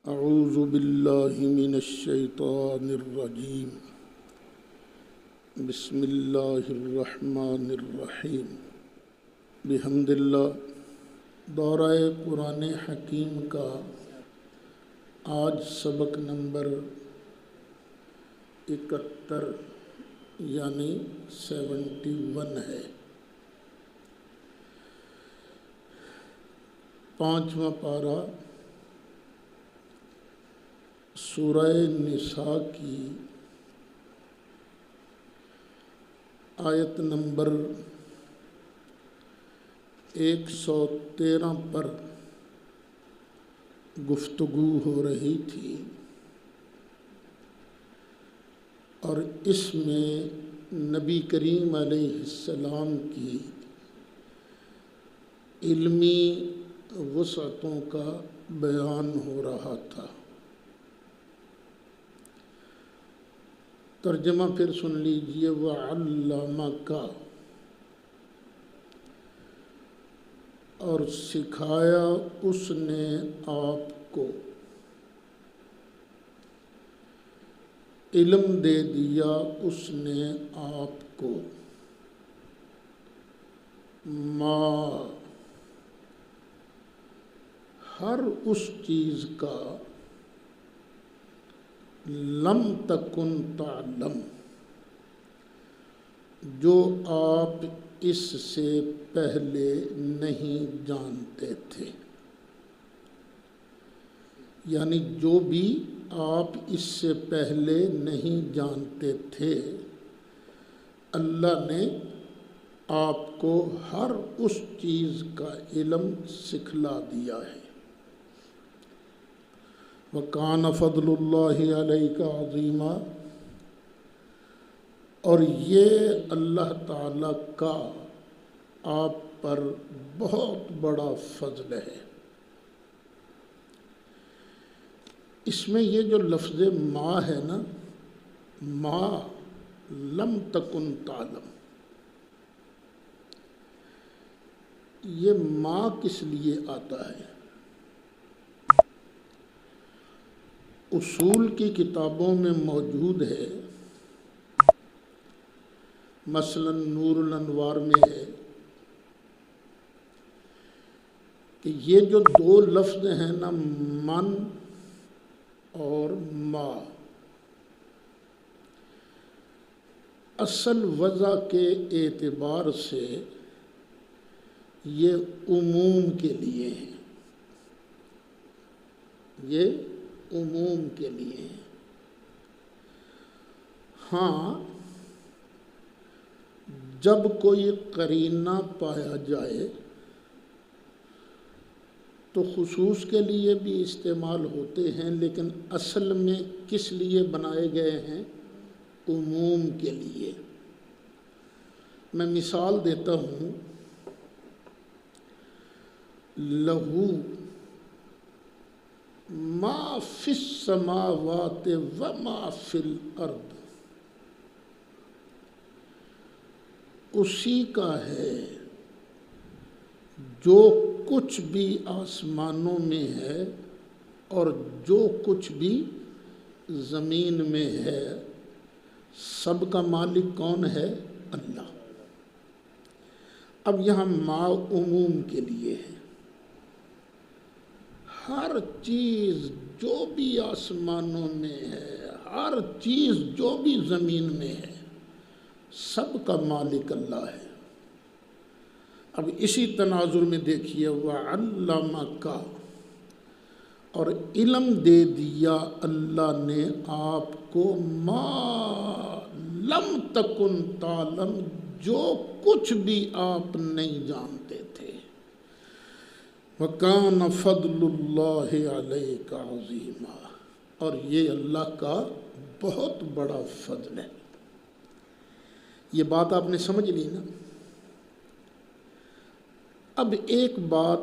اعوذ باللہ من الشیطان الرجیم بسم اللہ الرحمن الرحیم بحمد اللہ۔ دورہ قرآن حکیم کا آج سبق نمبر 71 یعنی 71 ہے۔ 5واں پارہ سورہ نساء کی آیت نمبر 113 پر گفتگو ہو رہی تھی، اور اس میں نبی کریم علیہ السلام کی علمی وسعتوں کا بیان ہو رہا تھا۔ ترجمہ پھر سن لیجئے۔ وَعَلَّمَكَ، اور سکھایا اس نے آپ کو، علم دے دیا اس نے آپ کو، ما، ہر اس چیز کا، لم تکن تعلم، جو آپ اس سے پہلے نہیں جانتے تھے، یعنی جو بھی آپ اس سے پہلے نہیں جانتے تھے، اللہ نے آپ کو ہر اس چیز کا علم سکھلا دیا ہے۔ وَكَانَ فَضْلُ اللَّهِ عَلَيْكَ عَظِيمًا، اور یہ اللہ تعالیٰ کا آپ پر بہت بڑا فضل ہے۔ اس میں یہ جو لفظ ما ہے نا، ما لم تکن تعلم، یہ ما کس لیے آتا ہے؟ اصول کی کتابوں میں موجود ہے، مثلا نور الانوار میں ہے کہ یہ جو دو لفظ ہیں نا، من اور ما، اصل وضع کے اعتبار سے یہ عموم کے لیے ہیں، یہ عموم کے لیے ہیں۔ ہاں، جب کوئی قرینہ پایا جائے تو خصوص کے لیے بھی استعمال ہوتے ہیں، لیکن اصل میں کس لیے بنائے گئے ہیں؟ عموم کے لیے۔ میں مثال دیتا ہوں، لہو ما فی السماوات و ما فی الارض، اسی کا ہے جو کچھ بھی آسمانوں میں ہے اور جو کچھ بھی زمین میں ہے، سب کا مالک کون ہے؟ اللہ۔ اب یہاں ما عموم کے لیے ہے، ہر چیز جو بھی آسمانوں میں ہے، ہر چیز جو بھی زمین میں ہے، سب کا مالک اللہ ہے۔ اب اسی تناظر میں دیکھیے، وَعَلَّمَكَ، اور علم دے دیا اللہ نے آپ کو، ما لم تکن تعلم، جو کچھ بھی آپ نہیں جانتے تھے۔ وَكَانَ فَضْلُ اللَّهِ عَلَيْكَ عَظِيمًا، اور یہ اللہ کا بہت بڑا فضل ہے۔ یہ بات آپ نے سمجھ لی نا؟ اب ایک بات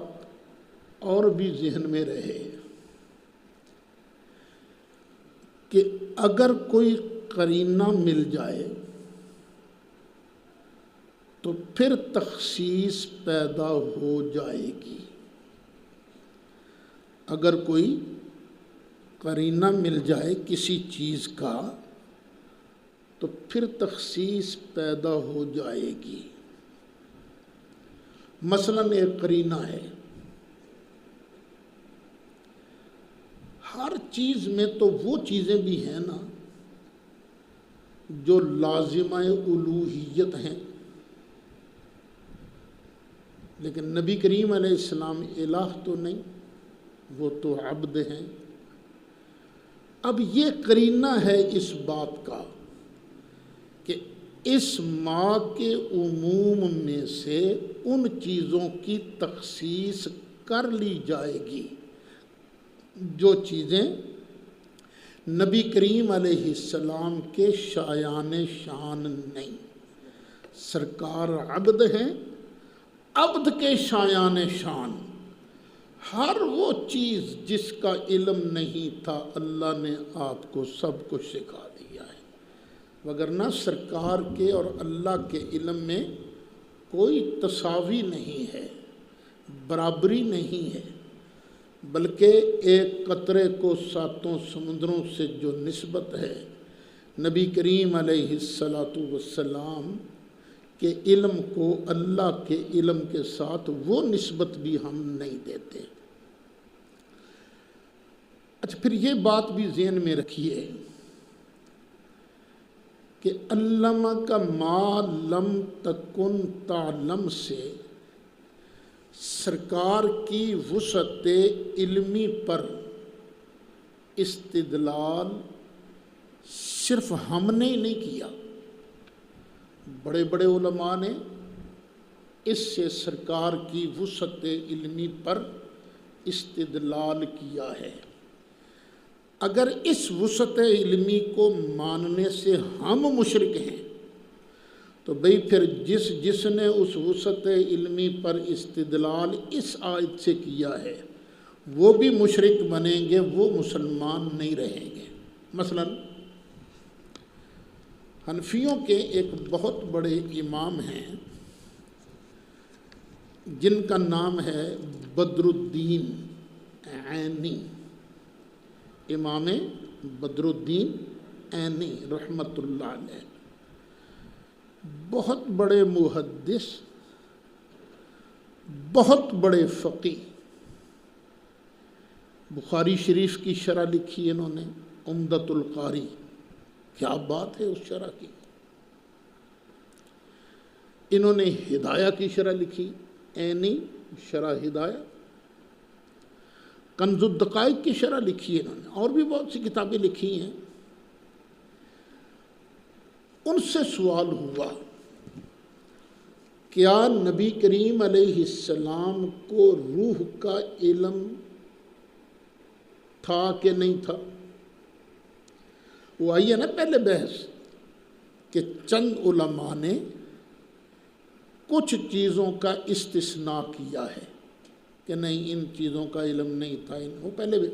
اور بھی ذہن میں رہے کہ اگر کوئی قرینہ مل جائے تو پھر تخصیص پیدا ہو جائے گی۔ اگر کوئی قرینہ مل جائے کسی چیز کا تو پھر تخصیص پیدا ہو جائے گی۔ مثلاً ایک قرینہ ہے، ہر چیز میں تو وہ چیزیں بھی ہیں نا جو لازمہ الوہیت ہیں، لیکن نبی کریم علیہ السلام الہ تو نہیں، وہ تو عبد ہیں۔ اب یہ قرینہ ہے اس بات کا کہ اس ماں کے عموم میں سے ان چیزوں کی تخصیص کر لی جائے گی جو چیزیں نبی کریم علیہ السلام کے شایان شان نہیں۔ سرکار عبد ہیں، عبد کے شایان شان ہر وہ چیز جس کا علم نہیں تھا اللہ نے آپ کو سب کچھ سکھا دیا ہے، وگرنہ سرکار کے اور اللہ کے علم میں کوئی تساوی نہیں ہے، برابری نہیں ہے، بلکہ ایک قطرے کو ساتوں سمندروں سے جو نسبت ہے نبی کریم علیہ السلام کے علم کو اللہ کے علم کے ساتھ وہ نسبت بھی ہم نہیں دیتے۔ اچھا، پھر یہ بات بھی ذہن میں رکھیے کہ علم کا ما لم تکن تعلم سے سرکار کی وسعت علمی پر استدلال صرف ہم نے ہی نہیں کیا، بڑے بڑے علماء نے اس سے سرکار کی وسعت علمی پر استدلال کیا ہے۔ اگر اس وسعت علمی کو ماننے سے ہم مشرک ہیں تو بھئی پھر جس نے اس وسعت علمی پر استدلال اس آیت سے کیا ہے وہ بھی مشرک بنیں گے، وہ مسلمان نہیں رہیں گے۔ مثلا حنفیوں کے ایک بہت بڑے امام ہیں جن کا نام ہے بدر الدین عینی، امام بدر الدین عینی رحمۃ اللہ علیہ، بہت بڑے محدث، بہت بڑے فقیہ۔ بخاری شریف کی شرح لکھی انہوں نے عمدۃ القاری، کیا بات ہے اس شرح کی۔ انہوں نے ہدایہ کی شرح لکھی، عینی شرح ہدایہ، کنز الدقائق کی شرح لکھی انہوں نے، اور بھی بہت سی کتابیں لکھی ہیں۔ ان سے سوال ہوا کیا نبی کریم علیہ السلام کو روح کا علم تھا کہ نہیں تھا؟ وہ آئی ہے نا پہلے بحث کہ چند علماء نے کچھ چیزوں کا استثناء کیا ہے کہ نہیں ان چیزوں کا علم نہیں تھا، وہ پہلے بھی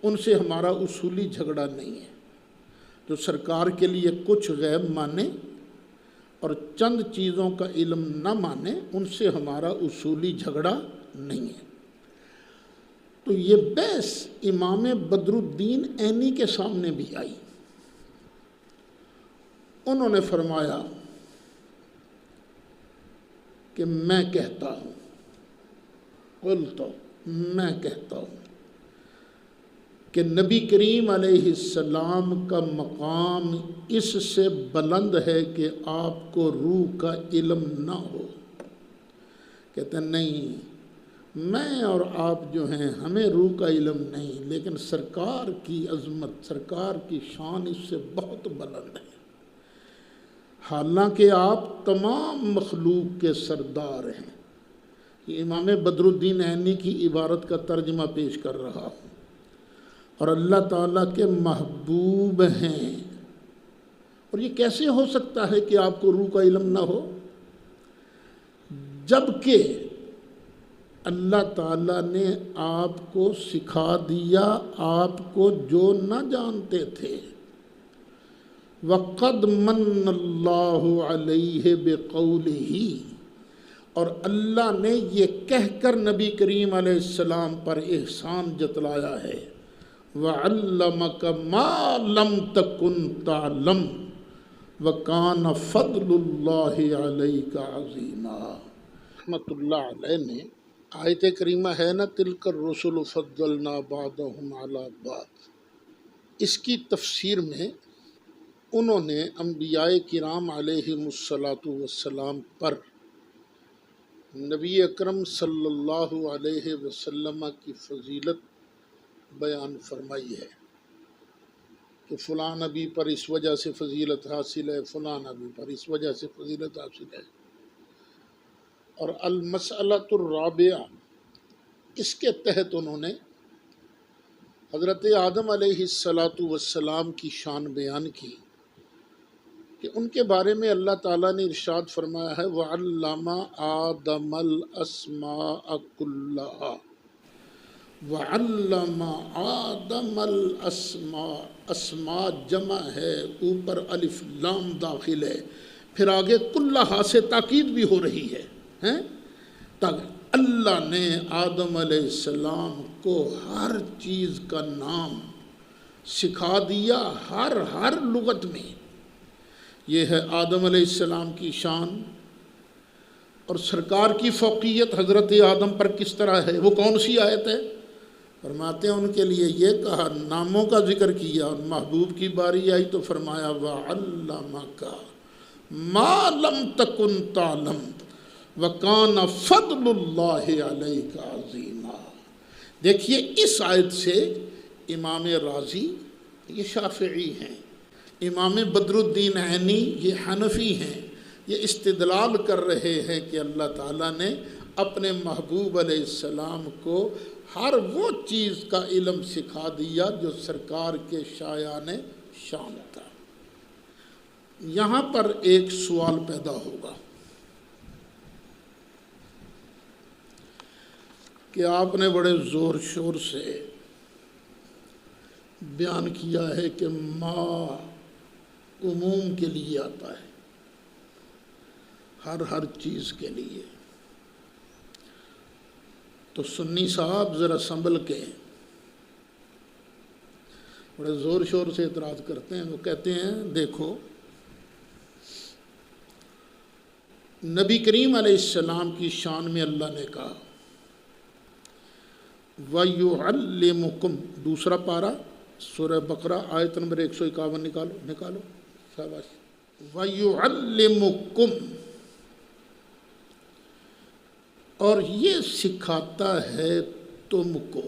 ان سے ہمارا اصولی جھگڑا نہیں ہے، جو سرکار کے لیے کچھ غیب مانے اور چند چیزوں کا علم نہ مانے ان سے ہمارا اصولی جھگڑا نہیں ہے۔ تو یہ بحث امام بدر الدین عینی کے سامنے بھی آئی۔ انہوں نے فرمایا کہ میں کہتا ہوں، میں کہتا ہوں کہ نبی کریم علیہ السلام کا مقام اس سے بلند ہے کہ آپ کو روح کا علم نہ ہو۔ کہتے ہیں نہیں، میں اور آپ جو ہیں ہمیں روح کا علم نہیں، لیکن سرکار کی عظمت، سرکار کی شان اس سے بہت بلند ہے، حالانکہ آپ تمام مخلوق کے سردار ہیں۔ یہ امام بدر الدین عینی کی عبارت کا ترجمہ پیش کر رہا ہوں، اور اللہ تعالیٰ کے محبوب ہیں۔ اور یہ کیسے ہو سکتا ہے کہ آپ کو روح کا علم نہ ہو، جبکہ اللہ تعالیٰ نے آپ کو سکھا دیا آپ کو جو نہ جانتے تھے۔ وَقَدْ مَنَّ اللَّهُ عَلَيْهِ بِقَوْلِهِ، اور اللہ نے یہ کہہ کر نبی کریم علیہ السلام پر احسان جتلایا ہے، وَعَلَّمَكَ مَا لَمْ تَكُنْ تَعْلَمْ وَكَانَ فَضْلُ اللَّهِ عَلَيْكَ عَظِيمًا۔ رحمۃ اللہ علیہ نے آیت کریمہ ہے نا تِلْکَ الرُّسُلُ فَضَّلْنَا بَعْضَهُمْ عَلَى بَعْضٍ، اس کی تفسیر میں انہوں نے انبیاء کرام علیہم السلام پر نبی اکرم صلی اللہ علیہ وسلم کی فضیلت بیان فرمائی ہے کہ فلاں نبی پر اس وجہ سے فضیلت حاصل ہے، فلاں نبی پر اس وجہ سے فضیلت حاصل ہے۔ اور المسئلۃ الرابعہ، اس کے تحت انہوں نے حضرت آدم علیہ السلام کی شان بیان کی کہ ان کے بارے میں اللہ تعالیٰ نے ارشاد فرمایا ہے وَعَلَّمَ آدَمَ الْأَسْمَاءَ كُلَّهَا، وَعَلَّمَ آدَمَ الْأَسْمَاءَ، اسماء جمع ہے، اوپر الف لام داخل ہے، پھر آگے کلہا سے تاکید بھی ہو رہی ہے تاکہ اللہ نے آدم علیہ السلام کو ہر چیز کا نام سکھا دیا، ہر لغت میں۔ یہ ہے آدم علیہ السلام کی شان۔ اور سرکار کی فوقیت حضرت آدم پر کس طرح ہے، وہ کون سی آیت ہے؟ فرماتے ہیں ان کے لیے یہ کہا، ناموں کا ذکر کیا، اور محبوب کی باری آئی تو فرمایا وَعَلَّمَكَ مَا لَمْ تَكُنْ تَعْلَمْ وَكَانَ فَضْلُ اللَّهِ عَلَيْكَ عَظِيمًا۔ دیکھیے اس آیت سے امام رازی یہ شافعی ہیں، امام بدر الدین عینی یہ حنفی ہیں، یہ استدلال کر رہے ہیں کہ اللہ تعالیٰ نے اپنے محبوب علیہ السلام کو ہر وہ چیز کا علم سکھا دیا جو سرکار کے شایان شان تھا۔ یہاں پر ایک سوال پیدا ہوگا کہ آپ نے بڑے زور شور سے بیان کیا ہے کہ ما عموم کے لیے آتا ہے، ہر چیز کے لیے۔ تو سنی صاحب ذرا سنبھل کے بڑے زور شور سے اعتراض کرتے ہیں، وہ کہتے ہیں دیکھو نبی کریم علیہ السلام کی شان میں اللہ نے کہا وَيُعَلِّمُكُمْ، دوسرا پارہ سورہ بقرہ آیت نمبر 151 نکالو شاباش، وَيُعَلِّمُكُمْ، اور یہ سکھاتا ہے تم کو۔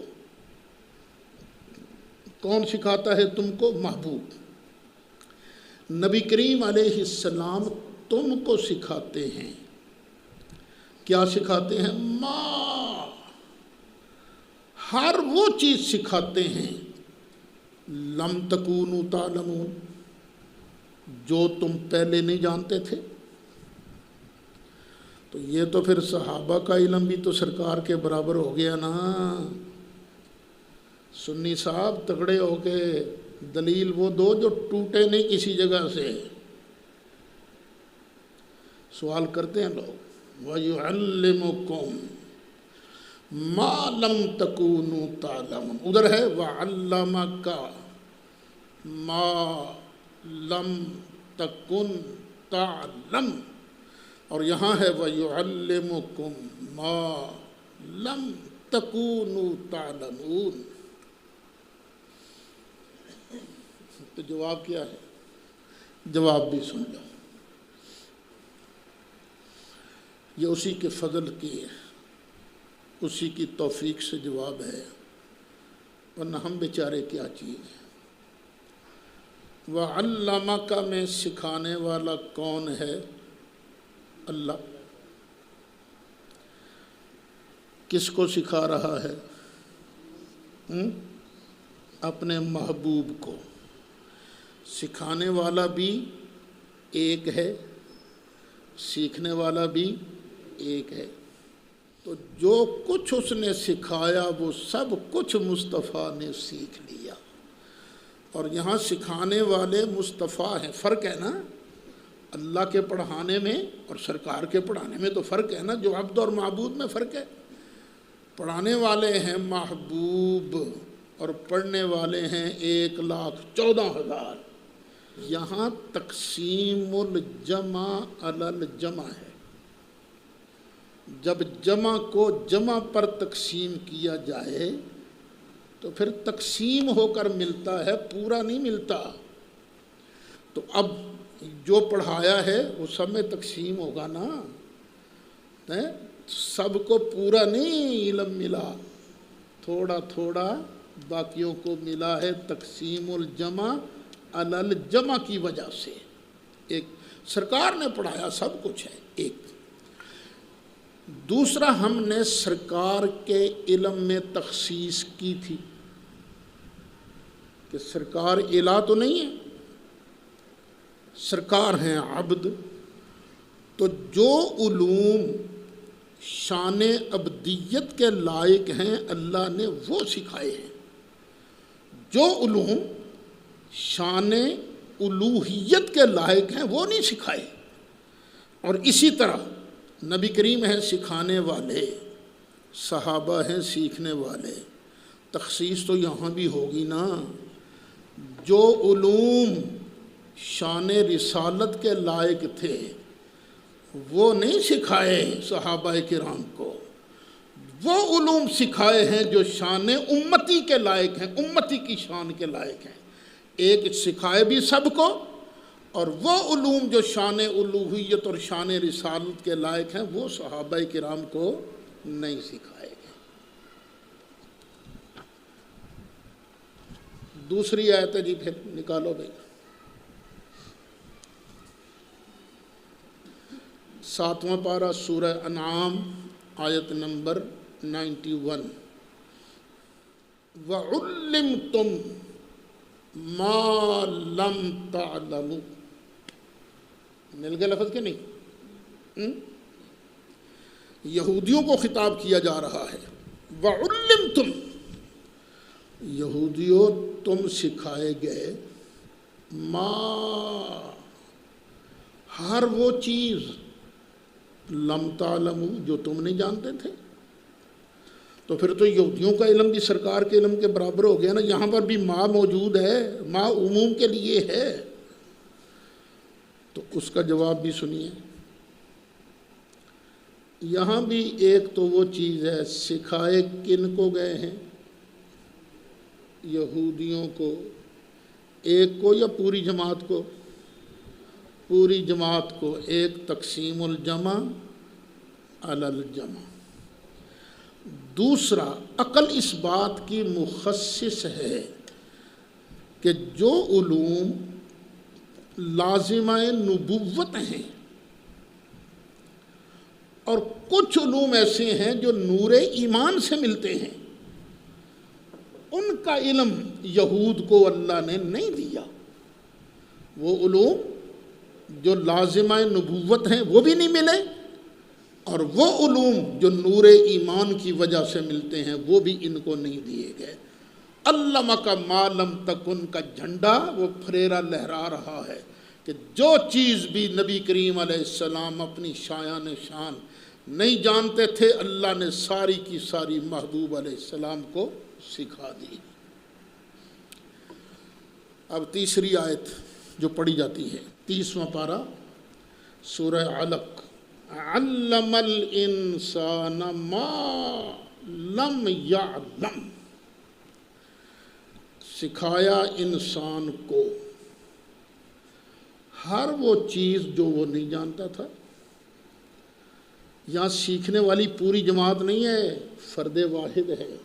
کون سکھاتا ہے تم کو؟ محبوب نبی کریم علیہ السلام تم کو سکھاتے ہیں۔ کیا سکھاتے ہیں؟ ہر وہ چیز سکھاتے ہیں لم تکونوا تعلمون، جو تم پہلے نہیں جانتے تھے۔ تو یہ تو پھر صحابہ کا علم بھی تو سرکار کے برابر ہو گیا نا۔ سنی صاحب تگڑے ہو کے دلیل وہ دو جو ٹوٹے نہیں کسی جگہ سے۔ سوال کرتے ہیں لوگ وَيُعَلِّمُكُمْ مَا لَمْ تَكُونُوا تَعْلَمُونَ، ادھر ہے وَعَلَّمَكَ مَا لَمْ تَكُنْ تَعْلَمْ، اور یہاں ہے وَيُعَلِّمُكُمْ مَا لَمْ تَكُونُوا تَعْلَمُونَ۔ تو جواب کیا ہے؟ جواب بھی سن لو، یہ اسی کے فضل کی ہے، اسی کی توفیق سے جواب ہے، ورنہ ہم بیچارے کیا چیز ہیں۔ وَعَلَّمَكَ میں سکھانے والا کون ہے؟ اللہ۔ کس کو سکھا رہا ہے؟ اپنے محبوب کو۔ سکھانے والا بھی ایک ہے، سیکھنے والا بھی ایک ہے۔ تو جو کچھ اس نے سکھایا وہ سب کچھ مصطفیٰ نے سیکھ لیا۔ اور یہاں سکھانے والے مصطفیٰ ہیں، فرق ہے نا، اللہ کے پڑھانے میں اور سرکار کے پڑھانے میں تو فرق ہے نا، جو عبد اور معبود میں فرق ہے۔ پڑھانے والے ہیں محبوب اور پڑھنے والے ہیں 1,14,000۔ یہاں تقسیم الجمع علی الجمع ہے، جب جمع کو جمع پر تقسیم کیا جائے تو پھر تقسیم ہو کر ملتا ہے، پورا نہیں ملتا۔ تو اب جو پڑھایا ہے وہ سب میں تقسیم ہوگا نا، سب کو پورا نہیں علم ملا، تھوڑا تھوڑا باقیوں کو ملا ہے، تقسیم الجمع علی الجمع کی وجہ سے۔ ایک سرکار نے پڑھایا، سب کچھ ہے ایک۔ دوسرا، ہم نے سرکار کے علم میں تخصیص کی تھی کہ سرکار الہ تو نہیں ہے، سرکار ہیں عبد، تو جو علوم شان عبدیت کے لائق ہیں اللہ نے وہ سکھائے ہیں، جو علوم شان الوہیت کے لائق ہیں وہ نہیں سکھائے۔ اور اسی طرح نبی کریم ہیں سکھانے والے، صحابہ ہیں سیکھنے والے، تخصیص تو یہاں بھی ہوگی نا۔ جو علوم شان رسالت کے لائق تھے وہ نہیں سکھائے صحابہ کرام کو، وہ علوم سکھائے ہیں جو شان امتی کے لائق ہیں، امتی کی شان کے لائق ہیں۔ ایک سکھائے بھی سب کو، اور وہ علوم جو شان الوہیت اور شان رسالت کے لائق ہیں وہ صحابہ کرام کو نہیں سکھائے گئے۔ دوسری آیت ہے جی، پھر نکالو بھائی، 7واں پارہ سورہ انعام آیت نمبر 91۔ وَعُلِّمْتُمْ مَا لَمْ تَعْلَمُوا، مل گئے لفظ کے نہیں؟ یہودیوں کو خطاب کیا جا رہا ہے۔ وَعُلِّمْتُمْ، یہودیوں تم سکھائے گئے، ما، ہر وہ چیز، لم تعلموا، جو تم نہیں جانتے تھے۔ تو پھر تو یہودیوں کا علم بھی سرکار کے علم کے برابر ہو گیا نا۔ یہاں پر بھی ما موجود ہے، ما عموم کے لیے ہے، تو اس کا جواب بھی سنیے۔ یہاں بھی ایک تو وہ چیز ہے، سکھائے کن کو گئے ہیں؟ یہودیوں کو، ایک کو یا پوری جماعت کو؟ پوری جماعت کو۔ ایک تقسیم الجمع علی الجمع، دوسرا عقل اس بات کی مخصص ہے کہ جو علوم لازمہ نبوت ہیں، اور کچھ علوم ایسے ہیں جو نور ایمان سے ملتے ہیں، ان کا علم یہود کو اللہ نے نہیں دیا۔ وہ علوم جو لازمہ نبوت ہیں وہ بھی نہیں ملے، اور وہ علوم جو نور ایمان کی وجہ سے ملتے ہیں وہ بھی ان کو نہیں دیے گئے۔ علمک ما لم تکن کا جھنڈا وہ پھریرا لہرا رہا ہے کہ جو چیز بھی نبی کریم علیہ السلام اپنی شایان شان نہیں جانتے تھے، اللہ نے ساری کی ساری محبوب علیہ السلام کو سکھا دی۔ اب تیسری آیت جو پڑھی جاتی ہے، 30واں پارہ سورہ علق، علم الانسان ما لم یعلم، سکھایا انسان کو ہر وہ چیز جو وہ نہیں جانتا تھا۔ یہاں سیکھنے والی پوری جماعت نہیں ہے، فرد واحد ہے،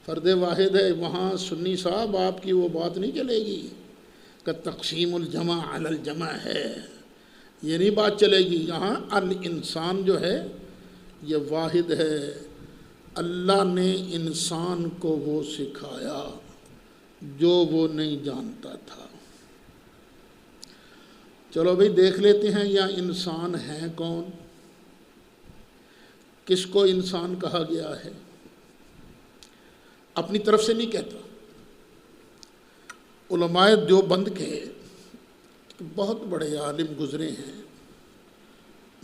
فرد واحد ہے۔ وہاں سنی صاحب آپ کی وہ بات نہیں چلے گی کہ تقسیم الجمع علی الجمع ہے، یہ نہیں بات چلے گی۔ یہاں الانسان جو ہے یہ واحد ہے، اللہ نے انسان کو وہ سکھایا جو وہ نہیں جانتا تھا۔ چلو بھئی دیکھ لیتے ہیں یہ انسان ہے کون، کس کو انسان کہا گیا ہے؟ اپنی طرف سے نہیں کہتا، علماء دیوبند کے بہت بڑے عالم گزرے ہیں،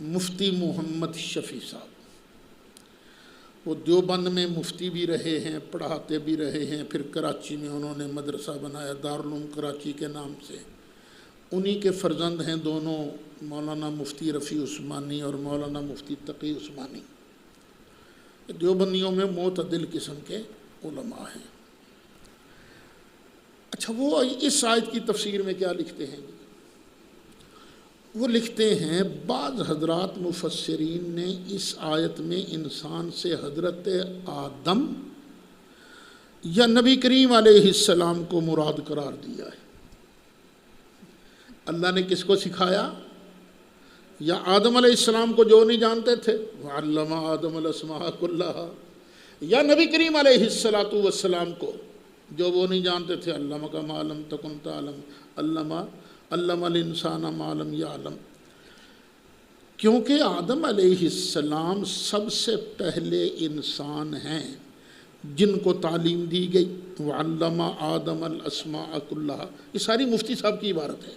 مفتی محمد شفیع صاحب، وہ دیوبند میں مفتی بھی رہے ہیں، پڑھاتے بھی رہے ہیں، پھر کراچی میں انہوں نے مدرسہ بنایا دارالعلوم کراچی کے نام سے۔ انہی کے فرزند ہیں دونوں، مولانا مفتی رفیع عثمانی اور مولانا مفتی تقی عثمانی۔ دیوبندیوں میں معتدل قسم کے علماء ہیں۔ اچھا، وہ اس آیت کی تفسیر میں کیا لکھتے ہیں؟ وہ لکھتے ہیں بعض حضرات مفسرین نے اس آیت میں انسان سے حضرت آدم یا نبی کریم علیہ السلام کو مراد قرار دیا ہے۔ اللہ نے کس کو سکھایا؟ یا آدم علیہ السلام کو جو نہیں جانتے تھے، وَعَلَّمَ آدَمَ الْأَسْمَاءَ كُلَّهَا، یا نبی کریم علیہ السلام کو جو وہ نہیں جانتے تھے، عَلَّمَكَ مَا لَمْ تَكُنْ تَعْلَمْ، علم الانسان ما لم یعلم۔ کیونکہ آدم علیہ السلام سب سے پہلے انسان ہیں جن کو تعلیم دی گئی، وعلم آدم الاسماء کلھا۔ یہ ساری مفتی صاحب کی عبارت ہے۔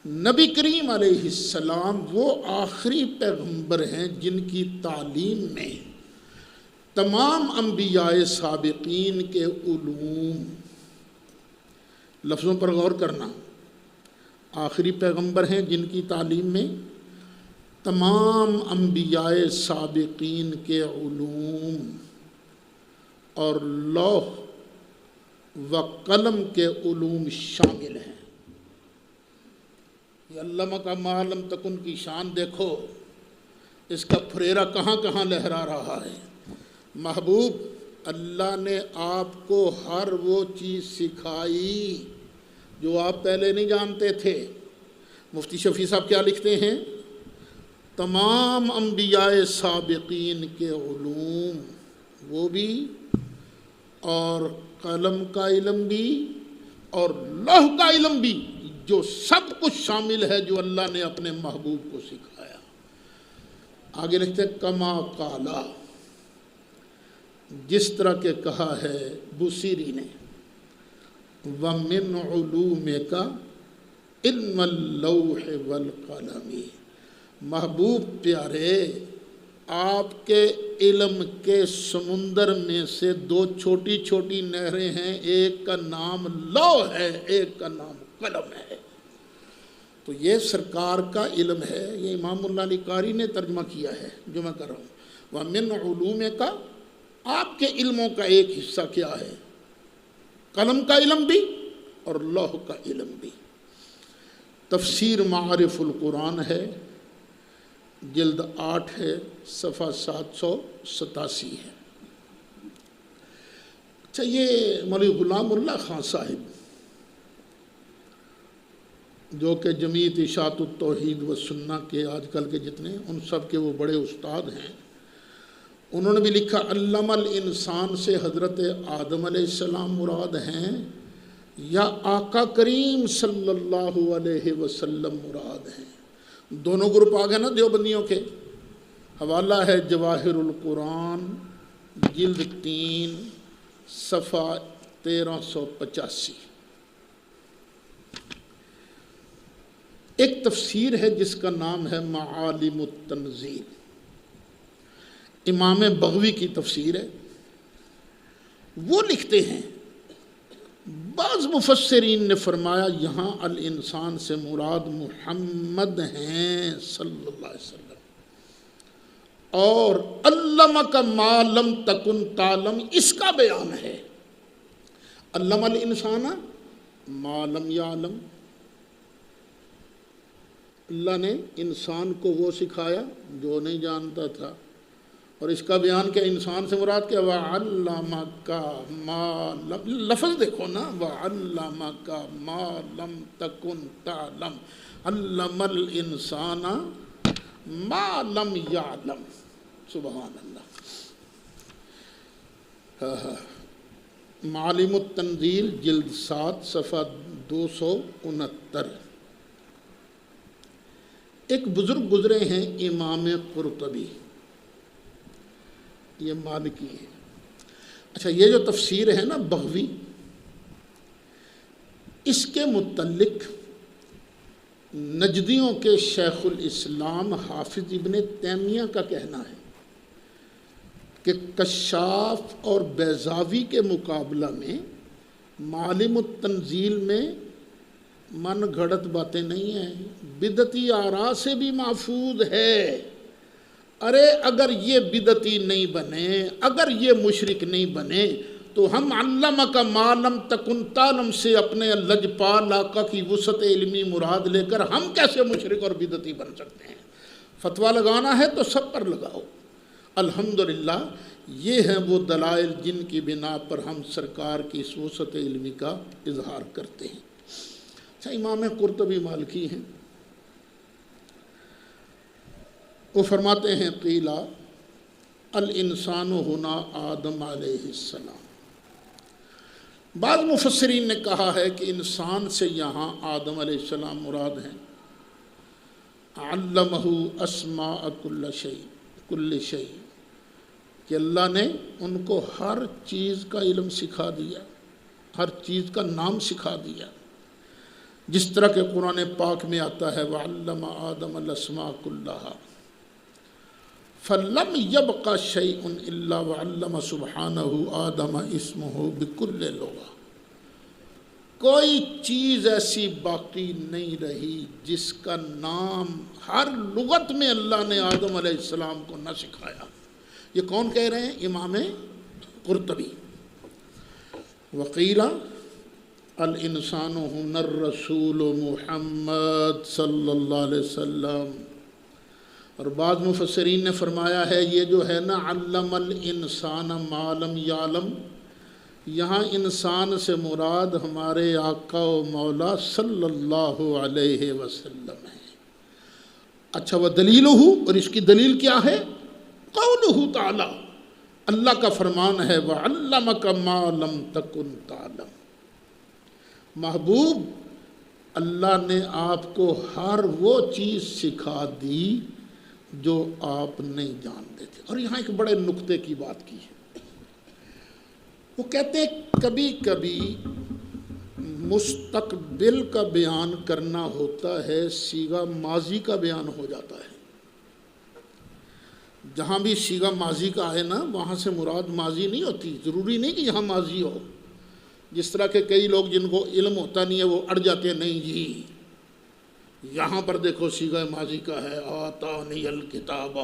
نبی کریم علیہ السلام وہ آخری پیغمبر ہیں جن کی تعلیم میں تمام انبیاء سابقین کے علوم، لفظوں پر غور کرنا، آخری پیغمبر ہیں جن کی تعلیم میں تمام انبیاء سابقین کے علوم اور لوح و قلم کے علوم شامل ہیں۔ یہ علامہ کا معلم تکن کی شان دیکھو، اس کا پھریرا کہاں کہاں لہرا رہا ہے۔ محبوب، اللہ نے آپ کو ہر وہ چیز سکھائی جو آپ پہلے نہیں جانتے تھے۔ مفتی شفیع صاحب کیا لکھتے ہیں؟ تمام انبیاء سابقین کے علوم وہ بھی، اور قلم کا علم بھی، اور لوح کا علم بھی، جو سب کچھ شامل ہے جو اللہ نے اپنے محبوب کو سکھایا۔ آگے لکھتے ہیں کما قالا، جس طرح کہ کہا ہے بوسیری نے، وَمِنْ عُلُومِكَ عِلْمَ اللَّوْحِ وَالْقَلَمِ۔ محبوب پیارے، آپ کے علم کے سمندر میں سے دو چھوٹی چھوٹی نہریں ہیں، ایک کا نام لوح ہے، ایک کا نام قلم ہے۔ تو یہ سرکار کا علم ہے، یہ امام اللہ علی قاری نے ترجمہ کیا ہے جو میں کر رہا ہوں۔ وَمِنْ عُلُومِكَ، آپ کے علموں کا ایک حصہ کیا ہے؟ قلم کا علم بھی اور لوح کا علم بھی۔ تفسیر معارف القرآن ہے، جلد 8 ہے، صفحہ 787 ہے۔ اچھا، یہ مولوی غلام اللہ خان صاحب جو کہ جمعیت اشاعت التوحید و سنہ کے آج کل کے جتنے، ان سب کے وہ بڑے استاد ہیں، انہوں نے بھی لکھا علم الانسان سے حضرت آدم علیہ السلام مراد ہیں یا آقا کریم صلی اللہ علیہ وسلم مراد ہیں۔ دونوں گروپ آ گئے نا دیوبندیوں کے۔ حوالہ ہے جواہر القرآن، جلد 3، صفحہ 1385۔ ایک تفسیر ہے جس کا نام ہے معالم التنزیل، امام بغوی کی تفسیر ہے۔ وہ لکھتے ہیں بعض مفسرین نے فرمایا یہاں الانسان سے مراد محمد ہیں صلی اللہ علیہ وسلم، اور علمک ما لم تکن تعلم اس کا بیان ہے۔ علم الانسان ما لم یعلم، اللہ نے انسان کو وہ سکھایا جو نہیں جانتا تھا، اور اس کا بیان کیا؟ انسان سے مراد کیا؟ وَعَلَّمَكَ مَا لَمْ، لفظ دیکھو نا، وَعَلَّمَكَ مَا لَمْ تَكُنْ تَعْلَمْ، عَلَّمَ الْإِنسَانَ مَا لَمْ يَعْلَمْ۔ سبحان اللہ۔ معالم التنزیل جلد 7 صفحہ 269۔ ایک بزرگ گزرے ہیں امام قرطبی، یہ مالکی ہے۔ اچھا، یہ جو تفسیر ہے نا بغوی، اس کے متعلق نجدیوں کے شیخ الاسلام حافظ ابن تیمیہ کا کہنا ہے کہ کشاف اور بیضاوی کے مقابلہ میں معالم التنزیل میں من گھڑت باتیں نہیں ہیں، بدعتی آراء سے بھی محفوظ ہے۔ ارے اگر یہ بدعتی نہیں بنے، اگر یہ مشرک نہیں بنے، تو ہم علمک ما لم تکن تعلم سے اپنے لجپال آقا کی وسعت علمی مراد لے کر ہم کیسے مشرک اور بدعتی بن سکتے ہیں؟ فتویٰ لگانا ہے تو سب پر لگاؤ۔ الحمدللہ یہ ہیں وہ دلائل جن کی بنا پر ہم سرکار کی اس وسعت علمی کا اظہار کرتے ہیں۔ اچھا، امام قرطبی مالکی ہیں، وہ فرماتے ہیں قیلا الانسان ہنا آدم علیہ السلام۔ بعض مفسرین نے کہا ہے کہ انسان سے یہاں آدم علیہ السلام مراد ہیں۔ علمہ اسماء کل شیء، کہ اللہ نے ان کو ہر چیز کا علم سکھا دیا، ہر چیز کا نام سکھا دیا، جس طرح کہ قرآن پاک میں آتا ہے وَعَلَّمَ آدَمَ الْأَسْمَاءَ كُلَّهَا فَلَمْ يَبْقَ شَيْءٌ إِلَّا وَعَلَّمَ سُبْحَانَهُ آدَمَ اسْمُهُ بِكُلِّ لُغَةٍ۔ کوئی چیز ایسی باقی نہیں رہی جس کا نام ہر لغت میں اللہ نے آدم علیہ السلام کو نہ سکھایا۔ یہ کون کہہ رہے ہیں؟ امام قرطبی۔ وقیل الانسان ہن الرسول محمد صلی اللہ علیہ وسلم۔ اور بعض مفسرین نے فرمایا ہے یہ جو ہے نا علم الانسان ما لم یعلم، یہاں انسان سے مراد ہمارے آقا و مولا صلی اللہ علیہ وسلم ہے۔ اچھا، وہ دلیلہ، اور اس کی دلیل کیا ہے؟ قولہ تعالی، اللہ کا فرمان ہے وَعَلَّمَكَ مَا لَمْ تَكُنْ تَعْلَمْ۔ محبوب، اللہ نے آپ کو ہر وہ چیز سکھا دی جو آپ نہیں جانتے تھے۔ اور یہاں ایک بڑے نکتے کی بات کی ہے، وہ کہتے ہیں کبھی کبھی مستقبل کا بیان کرنا ہوتا ہے، صیغہ ماضی کا بیان ہو جاتا ہے۔ جہاں بھی صیغہ ماضی کا ہے نا، وہاں سے مراد ماضی نہیں ہوتی، ضروری نہیں کہ یہاں ماضی ہو۔ جس طرح کہ کئی لوگ جن کو علم ہوتا نہیں ہے وہ اڑ جاتے ہیں، نہیں جی یہاں پر دیکھو صیغہ ماضی کا ہے، آتانی الکتاب،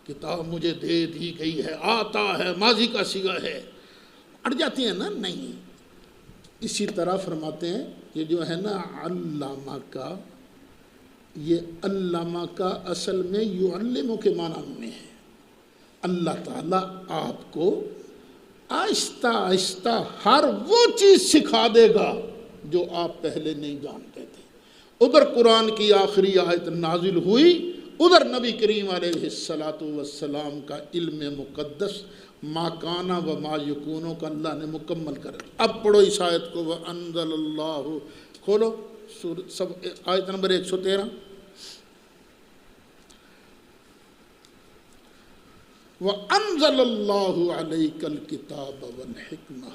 کتاب مجھے دے دی گئی ہے، آتا ہے ماضی کا صیغہ ہے، اڑ جاتے ہیں نا۔ نہیں، اسی طرح فرماتے ہیں یہ جو ہے نا علامہ کا، یہ علامہ کا اصل میں یعلمو کے معنی میں ہے۔ اللہ تعالیٰ آپ کو آہستہ آہستہ ہر وہ چیز سکھا دے گا جو آپ پہلے نہیں جانتے تھے۔ ادھر قرآن کی آخری آیت نازل ہوئی، ادھر نبی کریم علیہ السلام کا علم مقدس ما کانا و ما یکونوں کا اللہ نے مکمل کر دیا۔ اب پڑھو اس آیت کو، وَأَنزَلَ اللَّهُ، کھولو آیت نمبر 113۔ وَأَنزَلَ اللَّهُ عَلَيْكَ الْكِتَابَ وَالْحِكْمَةَ،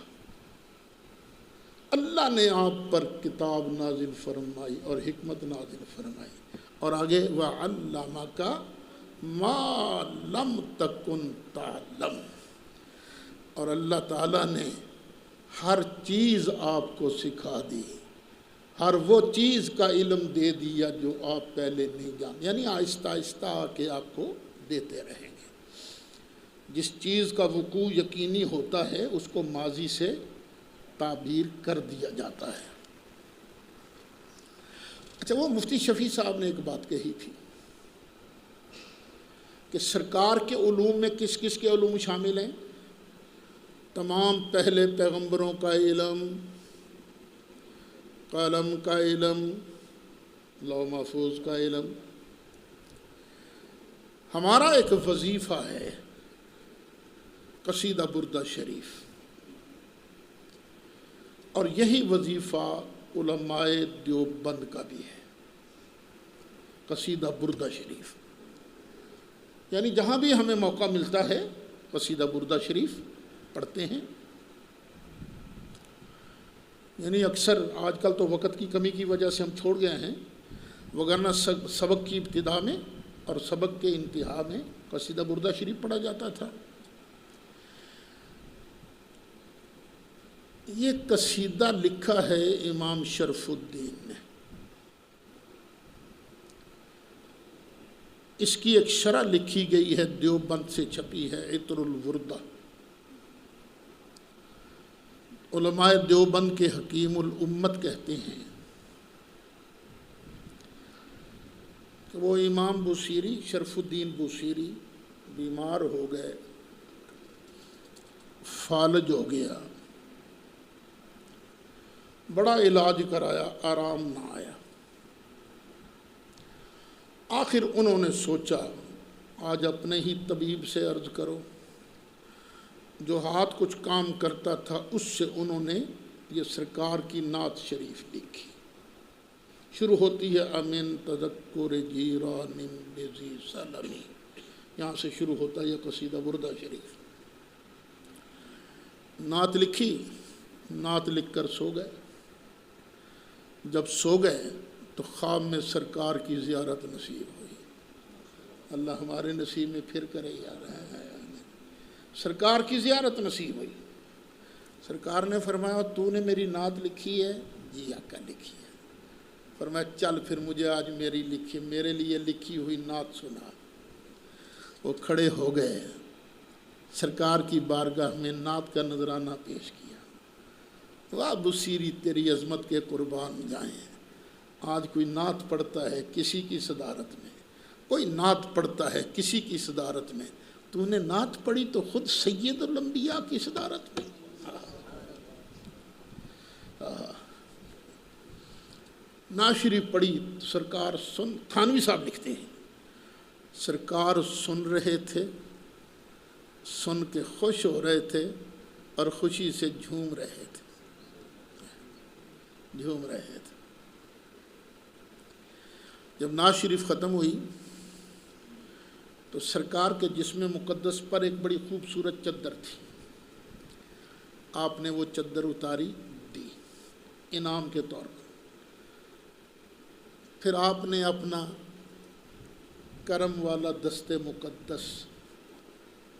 اللہ نے آپ پر کتاب نازل فرمائی اور حکمت نازل فرمائی۔ اور آگے وَعَلَّمَكَ مَا لَمْ تَكُنْ تَعْلَمْ، اور اللہ تعالیٰ نے ہر چیز آپ کو سکھا دی، ہر وہ چیز کا علم دے دیا جو آپ پہلے نہیں جانتے، یعنی آہستہ آہستہ آ کے آپ کو دیتے رہیں گے۔ جس چیز کا وقوع یقینی ہوتا ہے اس کو ماضی سے تعبیر کر دیا جاتا ہے۔ اچھا، وہ مفتی شفیع صاحب نے ایک بات کہی تھی کہ سرکار کے علوم میں کس کس کے علوم شامل ہیں؟ تمام پہلے پیغمبروں کا علم، قلم کا علم، لوح محفوظ کا علم۔ ہمارا ایک وظیفہ ہے قصیدہ بردہ شریف، اور یہی وظیفہ علماء دیوبند کا بھی ہے، قصیدہ بردہ شریف۔ یعنی جہاں بھی ہمیں موقع ملتا ہے قصیدہ بردہ شریف پڑھتے ہیں۔ یعنی اکثر آج کل تو وقت کی کمی کی وجہ سے ہم چھوڑ گئے ہیں، وگرنہ سبق کی ابتدا میں اور سبق کے انتہا میں قصیدہ بردہ شریف پڑھا جاتا تھا۔ یہ قصیدہ لکھا ہے امام شرف الدین نے. اس کی ایک شرح لکھی گئی ہے، دیوبند سے چھپی ہے، عطر الوردہ. علماء دیوبند کے حکیم الامت کہتے ہیں کہ وہ امام بوصیری، شرف الدین بوصیری بیمار ہو گئے، فالج ہو گیا، بڑا علاج کرایا، آرام نہ آیا. آخر انہوں نے سوچا آج اپنے ہی طبیب سے عرض کرو. جو ہاتھ کچھ کام کرتا تھا اس سے انہوں نے یہ سرکار کی نعت شریف لکھی. شروع ہوتی ہے امین تذکر جیران بذی سلمی، یہاں سے شروع ہوتا ہے یہ قصیدہ بردہ شریف. نعت لکھی، نعت لکھ کر سو گئے. جب سو گئے تو خواب میں سرکار کی زیارت نصیب ہوئی. اللہ ہمارے نصیب میں پھر کرے یار. سرکار کی زیارت نصیب ہوئی. سرکار نے فرمایا تو نے میری نعت لکھی ہے؟ جی آقا لکھی ہے. فرمایا چل پھر مجھے آج میرے لیے لکھی ہوئی نعت سنا. وہ کھڑے ہو گئے، سرکار کی بارگاہ میں نعت کا نذرانہ پیش کیا. واہ بوصیری تیری عظمت کے قربان جائیں. آج کوئی نعت پڑھتا ہے کسی کی صدارت میں، کوئی نعت پڑھتا ہے کسی کی صدارت میں. تو نے نعت پڑھی تو خود سید الانبیاء کی صدارت میں. نعت شریف پڑھی. سرکار تھانوی صاحب لکھتے ہیں سرکار سن رہے تھے، سن کے خوش ہو رہے تھے اور خوشی سے جھوم رہے تھے. جب نعت شریف ختم ہوئی تو سرکار کے جسم مقدس پر ایک بڑی خوبصورت چادر تھی. آپ نے وہ چادر اتاری دی انعام کے طور پر. پھر آپ نے اپنا کرم والا دست مقدس،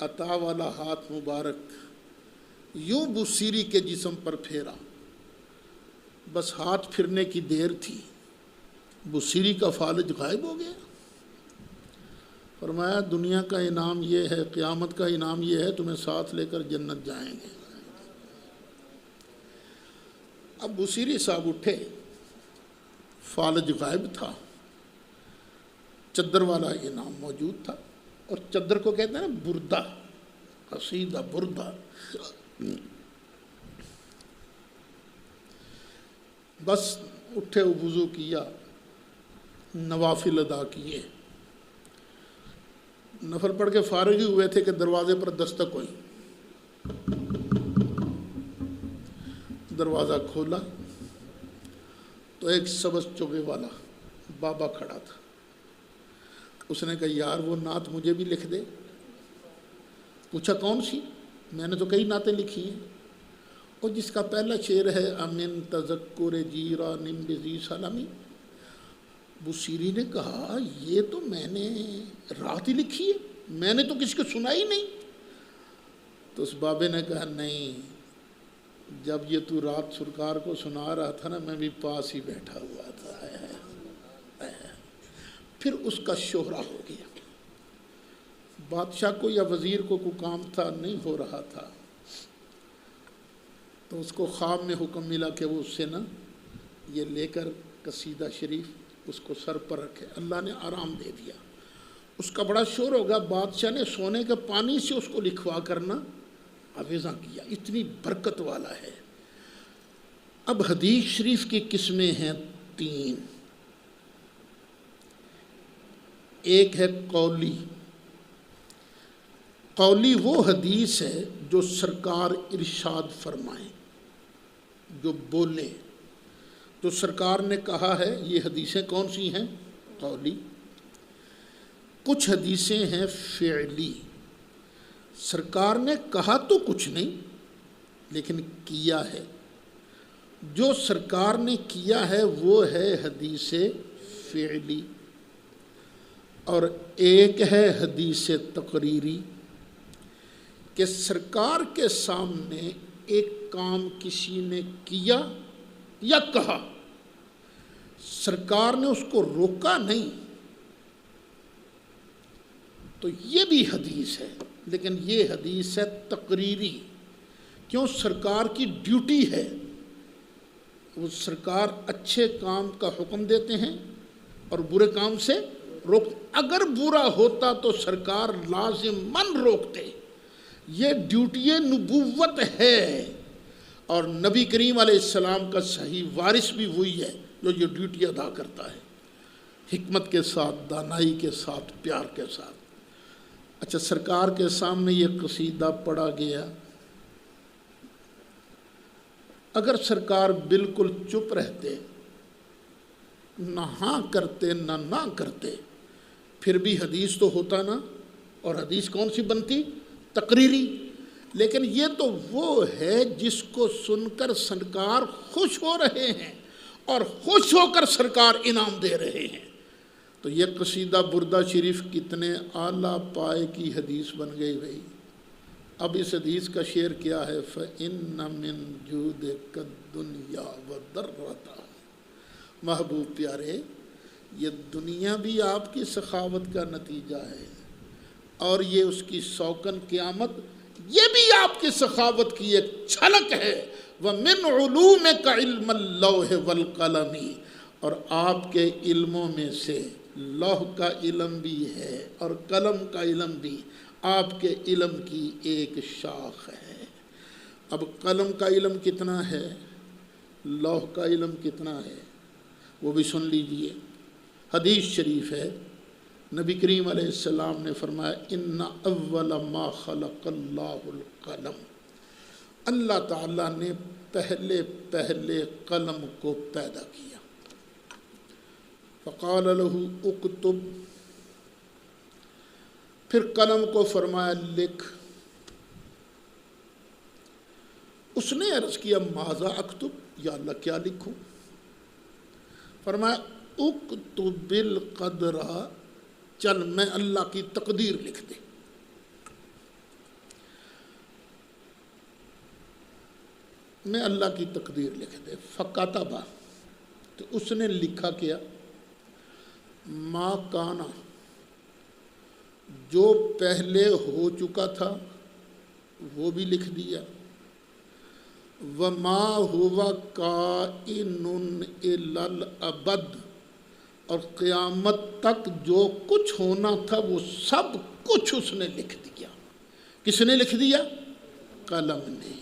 عطا والا ہاتھ مبارک یوں بوصیری کے جسم پر پھیرا. بس ہاتھ پھرنے کی دیر تھی، بوصیری کا فالج غائب ہو گیا. فرمایا دنیا کا انعام یہ ہے، قیامت کا انعام یہ ہے، تمہیں ساتھ لے کر جنت جائیں گے. اب بوصیری صاحب اٹھے، فالج غائب تھا، چادر والا انعام موجود تھا. اور چادر کو کہتے ہیں نا بردہ، قصیدہ بردہ. بس اٹھے، وضو کیا، نوافل ادا کیے. نفل پڑھ کے فارغ ہی ہوئے تھے کہ دروازے پر دستک ہوئی. دروازہ کھولا تو ایک سبز چوگے والا بابا کھڑا تھا. اس نے کہا یار وہ نعت مجھے بھی لکھ دے. پوچھا کون سی؟ میں نے تو کئی نعتیں لکھی ہیں. اور جس کا پہلا شعر ہے امن تذکر جیران بذی سلمی. بوصیری نے کہا یہ تو میں نے رات ہی لکھی ہے، میں نے تو کسی کو سنا ہی نہیں. تو اس بابے نے کہا نہیں، جب یہ تو رات سرکار کو سنا رہا تھا نا، میں بھی پاس ہی بیٹھا ہوا تھا. پھر اس کا شہرہ ہو گیا. بادشاہ کو یا وزیر کو کوئی کام تھا، نہیں ہو رہا تھا، تو اس کو خواب میں حکم ملا کہ وہ اس سے نا یہ لے کر قصیدہ شریف اس کو سر پر رکھے. اللہ نے آرام دے دیا. اس کا بڑا شور ہوگا. بادشاہ نے سونے کے پانی سے اس کو لکھوا کرنا آویزاں کیا. اتنی برکت والا ہے. اب حدیث شریف کی قسمیں ہیں 3. ایک ہے قولی. قولی وہ حدیث ہے جو سرکار ارشاد فرمائیں، جو بولیں، تو سرکار نے کہا ہے. یہ حدیثیں کون سی ہیں؟ قولی. کچھ حدیثیں ہیں فعلی. سرکار نے کہا تو کچھ نہیں لیکن کیا ہے. جو سرکار نے کیا ہے وہ ہے حدیث فعلی. اور ایک ہے حدیث تقریری کہ سرکار کے سامنے ایک کام کسی نے کیا یا کہا، سرکار نے اس کو روکا نہیں، تو یہ بھی حدیث ہے، لیکن یہ حدیث ہے تقریری۔ کیوں؟ سرکار کی ڈیوٹی ہے، وہ سرکار اچھے کام کا حکم دیتے ہیں اور برے کام سے روک۔ اگر برا ہوتا تو سرکار لازماً روکتے، یہ ڈیوٹی نبوت ہے، اور نبی کریم علیہ السلام کا صحیح وارث بھی وہی ہے جو یہ ڈیوٹی ادا کرتا ہے، حکمت کے ساتھ، دانائی کے ساتھ، پیار کے ساتھ۔ اچھا، سرکار کے سامنے یہ قصیدہ پڑھا گیا، اگر سرکار بالکل چپ رہتے، نہ ہاں کرتے نہ کرتے، پھر بھی حدیث تو ہوتا نا، اور حدیث کون سی بنتی؟ تقریری۔ لیکن یہ تو وہ ہے جس کو سن کر سرکار خوش ہو رہے ہیں اور خوش ہو کر سرکار انعام دے رہے ہیں۔ تو یہ قصیدہ بردہ شریف کتنے اعلیٰ پائے کی حدیث بن گئی بھائی۔ اب اس حدیث کا شعر کیا ہے؟ فَإِنَّ مِن جُودِكَ الدُّنْيَا وَضَرَّتَهَا۔ محبوب پیارے، یہ دنیا بھی آپ کی سخاوت کا نتیجہ ہے، اور یہ اس کی سوکن قیامت، یہ بھی آپ کی سخاوت کی ایک جھلک ہے۔ وَمِنْ عُلُومِكَ عِلْمَ اللَّوْحِ وَالْقَلَمِ، اور آپ کے علموں میں سے لوح کا علم بھی ہے اور قلم کا علم بھی آپ کے علم کی ایک شاخ ہے۔ اب قلم کا علم کتنا ہے، لوح کا علم کتنا ہے، وہ بھی سن لیجئے۔ حدیث شریف ہے، نبی کریم علیہ السلام نے فرمایا ان اول ما خلق اللہ القلم، اللہ تعالیٰ نے پہلے قلم کو پیدا کیا۔ فقال له اکتب، پھر قلم کو فرمایا لکھ۔ اس نے عرض کیا ماذا اکتب، یا اللہ کیا لکھوں؟ فرمایا اکتب القدر، چل میں اللہ کی تقدیر لکھ دے۔ میں اللہ کی تقدیر لکھ دے۔ فکتبہ، تو اس نے لکھا کیا؟ ما کانا، جو پہلے ہو چکا تھا وہ بھی لکھ دیا، وما ہوا کائن الی الابد، اور قیامت تک جو کچھ ہونا تھا وہ سب کچھ اس نے لکھ دیا۔ کس نے لکھ دیا؟ قلم نے۔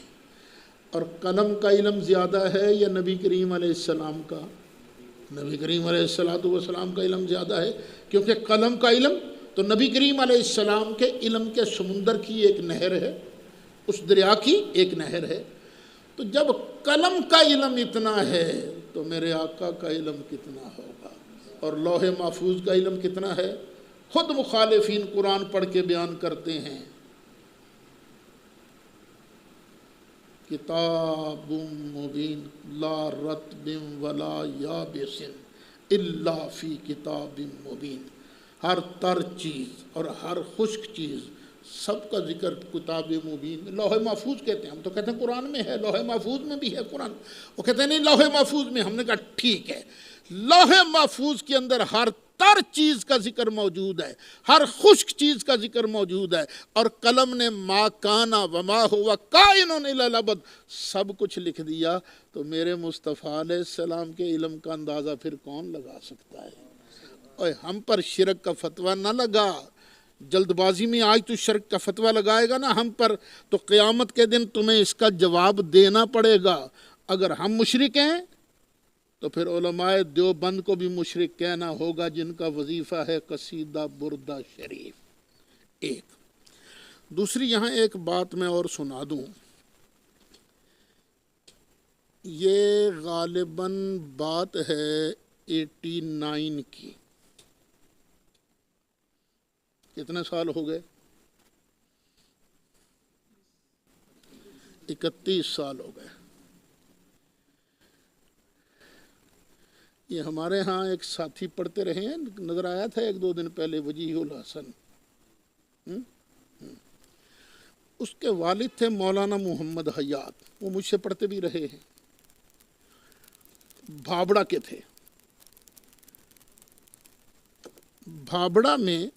اور قلم کا علم زیادہ ہے یا نبی کریم علیہ السلام کا؟ نبی کریم علیہ السلام کا علم زیادہ ہے، کیونکہ قلم کا علم تو نبی کریم علیہ السلام کے علم کے سمندر کی ایک نہر ہے، اس دریا کی ایک نہر ہے۔ تو جب قلم کا علم اتنا ہے تو میرے آقا کا علم کتنا ہوگا، اور لوح محفوظ کا علم کتنا ہے؟ خود مخالفین قرآن پڑھ کے بیان کرتے ہیں کتاب مبین لا رطب ولا یابس الا فی کتاب مبین، ہر تر چیز اور ہر خشک چیز سب کا ذکر کتاب مبین، لوح محفوظ کہتے ہیں۔ ہم تو کہتے ہیں قرآن میں ہے، لوح محفوظ میں بھی ہے قرآن، وہ کہتے ہیں نہیں لوح محفوظ میں۔ ہم نے کہا ٹھیک ہے، لوح محفوظ کے اندر ہر تر چیز کا ذکر موجود ہے، ہر خشک چیز کا ذکر موجود ہے، اور قلم نے ما کانا وما ہوا کائن الی الابد سب کچھ لکھ دیا۔ تو میرے مصطفیٰ علیہ السلام کے علم کا اندازہ پھر کون لگا سکتا ہے؟ اور ہم پر شرک کا فتویٰ نہ لگا، جلد بازی میں آج تو شرک کا فتویٰ لگائے گا نا ہم پر، تو قیامت کے دن تمہیں اس کا جواب دینا پڑے گا۔ اگر ہم مشرک ہیں تو پھر علماء دیوبند کو بھی مشرک کہنا ہوگا، جن کا وظیفہ ہے قصیدہ بردہ شریف۔ ایک دوسری یہاں ایک بات میں اور سنا دوں، یہ غالباً بات ہے 89 کی۔ کتنے سال ہو گئے؟ 31 سال ہو گئے۔ یہ ہمارے ہاں ایک ساتھی پڑھتے رہے ہیں، نظر آیا تھا ایک دو دن پہلے، وجیہ الحسن۔ اس کے والد تھے مولانا محمد حیات، وہ مجھ سے پڑھتے بھی رہے ہیں، بھابڑا کے تھے۔ بھابڑا میں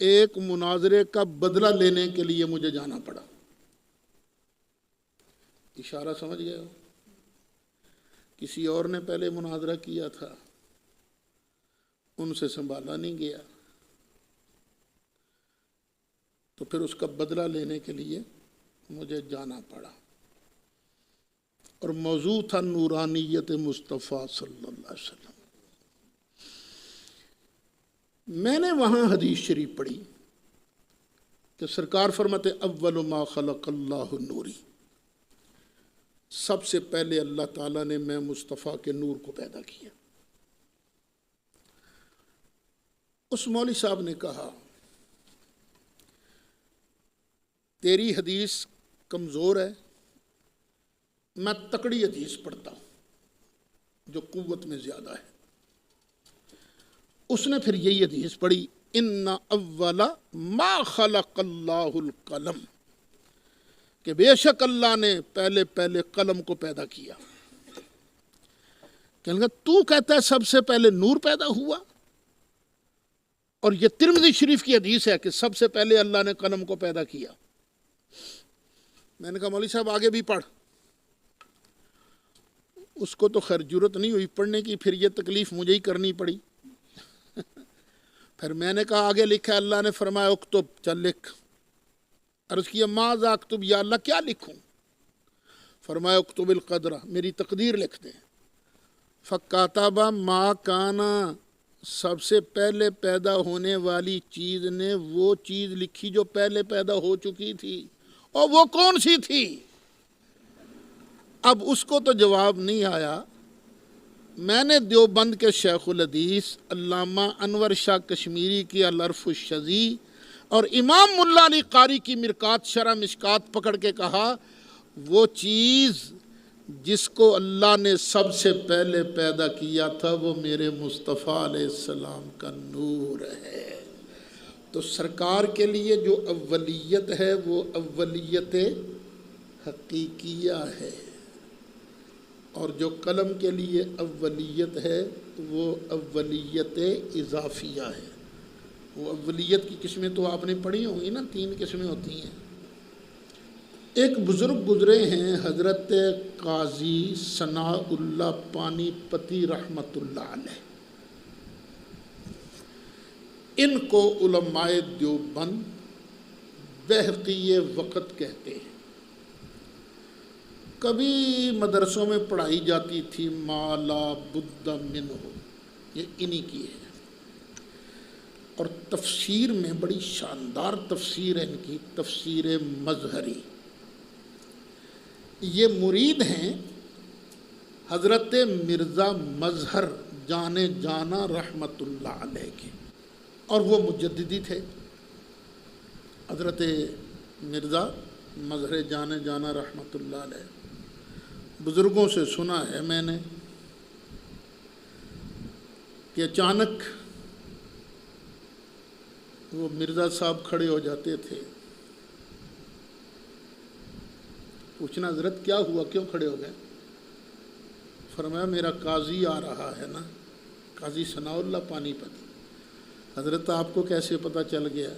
ایک مناظرے کا بدلہ لینے کے لیے مجھے جانا پڑا۔ اشارہ سمجھ گئے ہو؟ کسی اور نے پہلے مناظرہ کیا تھا، ان سے سنبھالا نہیں گیا، تو پھر اس کا بدلہ لینے کے لیے مجھے جانا پڑا، اور موضوع تھا نورانیت مصطفیٰ صلی اللہ علیہ وسلم۔ میں نے وہاں حدیث شریف پڑھی کہ سرکار فرماتے اول ما خلق اللہ نوری، سب سے پہلے اللہ تعالیٰ نے میں مصطفیٰ کے نور کو پیدا کیا۔ اس مولوی صاحب نے کہا تیری حدیث کمزور ہے، میں تکڑی حدیث پڑھتا ہوں جو قوت میں زیادہ ہے۔ اس نے پھر یہی حدیث پڑھی، ان اول ما خلق اللہ القلم، کہ بے شک اللہ نے پہلے قلم کو پیدا کیا۔ کہنے لگا تو کہتا ہے سب سے پہلے نور پیدا ہوا، اور یہ ترمذی شریف کی حدیث ہے کہ سب سے پہلے اللہ نے قلم کو پیدا کیا۔ میں نے کہا مولوی صاحب آگے بھی پڑھ۔ اس کو تو خیر جرت نہیں ہوئی پڑھنے کی، پھر یہ تکلیف مجھے ہی کرنی پڑی۔ پھر میں نے کہا آگے لکھا ہے، اللہ نے فرمایا اکتب، چل لکھ۔ عرض کیا ماذا اکتب یا اللہ، کیا لکھوں؟ فرمایا اکتب القدر، میری تقدیر لکھ دیں۔ فکاتب ما کانا، سب سے پہلے پیدا ہونے والی چیز نے وہ چیز لکھی جو پہلے پیدا ہو چکی تھی، اور وہ کون سی تھی؟ اب اس کو تو جواب نہیں آیا۔ میں نے دیوبند کے شیخ الحدیث علامہ انور شاہ کشمیری کی العرف الشذی اور امام ملا علی قاری کی مرکات شرح مشکات پکڑ کے کہا وہ چیز جس کو اللہ نے سب سے پہلے پیدا کیا تھا وہ میرے مصطفیٰ علیہ السلام کا نور ہے۔ تو سرکار کے لیے جو اولیت ہے وہ اولیت حقیقیہ ہے، اور جو قلم کے لیے اولیت ہے وہ اولیت اضافیہ ہے۔ وہ اولیت کی قسمیں تو آپ نے پڑھی ہوں گی نا، 3 قسمیں ہوتی ہیں۔ ایک بزرگ گزرے ہیں حضرت قاضی ثناء اللہ پانی پتی رحمۃ اللہ علیہ، ان کو علماء دیوبند بحقی وقت کہتے ہیں۔ کبھی مدرسوں میں پڑھائی جاتی تھی ما لا بد منہ، یہ انہی کی ہے۔ اور تفسیر میں بڑی شاندار تفسیر ہے ان کی، تفسیر مظہری۔ یہ مرید ہیں حضرت مرزا مظہر جانے جانا رحمت اللہ علیہ کے، اور وہ مجددی تھے۔ حضرت مرزا مظہر جانے جانا رحمت اللہ علیہ، بزرگوں سے سنا ہے میں نے کہ اچانک وہ مرزا صاحب کھڑے ہو جاتے تھے، پوچھنا حضرت کیا ہوا، کیوں کھڑے ہو گئے؟ فرمایا میرا قاضی آ رہا ہے نا، قاضی ثناء اللہ پانی پتی۔ حضرت آپ کو کیسے پتہ چل گیا؟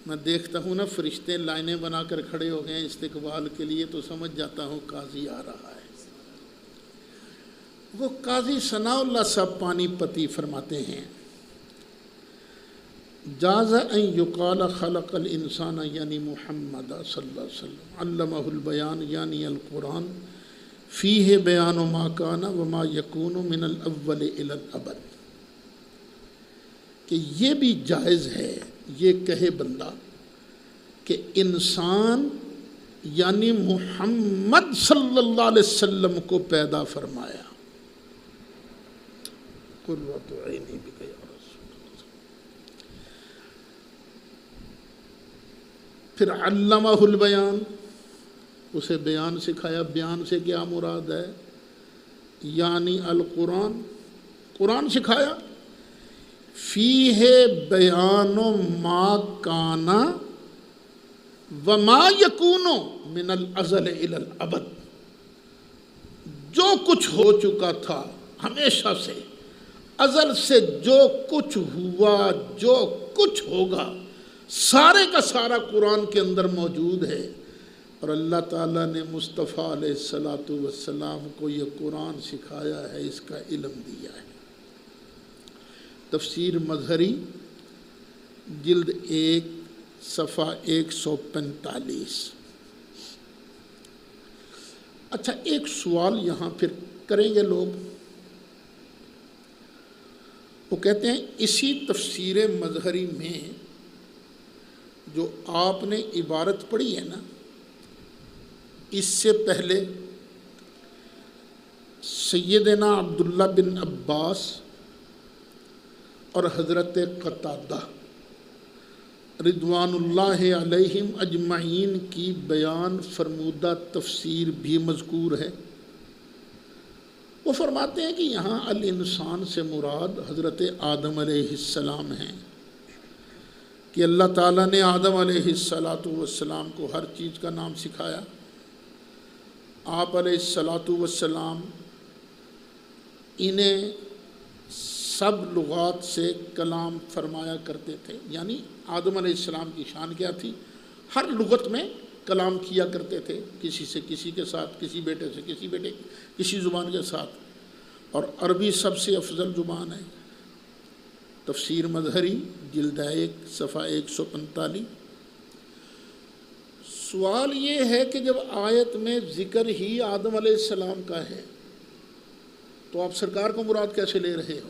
میں دیکھتا ہوں نا فرشتے لائنیں بنا کر کھڑے ہو گئے استقبال کے لیے، تو سمجھ جاتا ہوں قاضی آ رہا ہے۔ وہ قاضی ثناء اللہ صاحب پانی پتی فرماتے ہیں جاز ان یقال خلق الانسان یعنی محمد صلی اللہ علیہ وسلم علمہ البیان یعنی القرآن فیہ بیان ما کان وما یکون من الاول الی الابد، کہ یہ بھی جائز ہے یہ کہے بندہ کہ انسان یعنی محمد صلی اللہ علیہ وسلم کو پیدا فرمایا۔ قرۃ عینی بک یا رسول اللہ۔ پھر علمہ البیان، اسے بیان سکھایا۔ بیان سے کیا مراد ہے؟ یعنی القرآن، قرآن سکھایا۔ فیہ بیان ما کانا وما یکون من الازل الی الابد، جو کچھ ہو چکا تھا ہمیشہ سے، ازل سے جو کچھ ہوا، جو کچھ ہوگا، سارے کا سارا قرآن کے اندر موجود ہے۔ اور اللہ تعالیٰ نے مصطفیٰ علیہ الصلاۃ والسلام کو یہ قرآن سکھایا ہے، اس کا علم دیا ہے۔ تفسیر مظہری جلد 1 صفحہ 145۔ اچھا، ایک سوال یہاں پھر کریں گے لوگ، وہ کہتے ہیں اسی تفسیر مظہری میں جو آپ نے عبارت پڑھی ہے نا، اس سے پہلے سیدنا عبداللہ بن عباس اور حضرت قتادہ رضوان اللہ علیہم اجمعین کی بیان فرمودہ تفسیر بھی مذکور ہے۔ وہ فرماتے ہیں کہ یہاں الانسان سے مراد حضرت آدم علیہ السلام ہیں، کہ اللہ تعالیٰ نے آدم علیہ السلام کو ہر چیز کا نام سکھایا۔ آپ علیہ السلام انہیں سب لغات سے کلام فرمایا کرتے تھے، یعنی آدم علیہ السلام کی شان کیا تھی؟ ہر لغت میں کلام کیا کرتے تھے، کسی سے کسی کے ساتھ، کسی بیٹے سے کسی بیٹے، کسی زبان کے ساتھ، اور عربی سب سے افضل زبان ہے۔ تفسیر مظہری جلد 1 صفحہ 145۔ سوال یہ ہے کہ جب آیت میں ذکر ہی آدم علیہ السلام کا ہے تو آپ سرکار کو مراد کیسے لے رہے ہو؟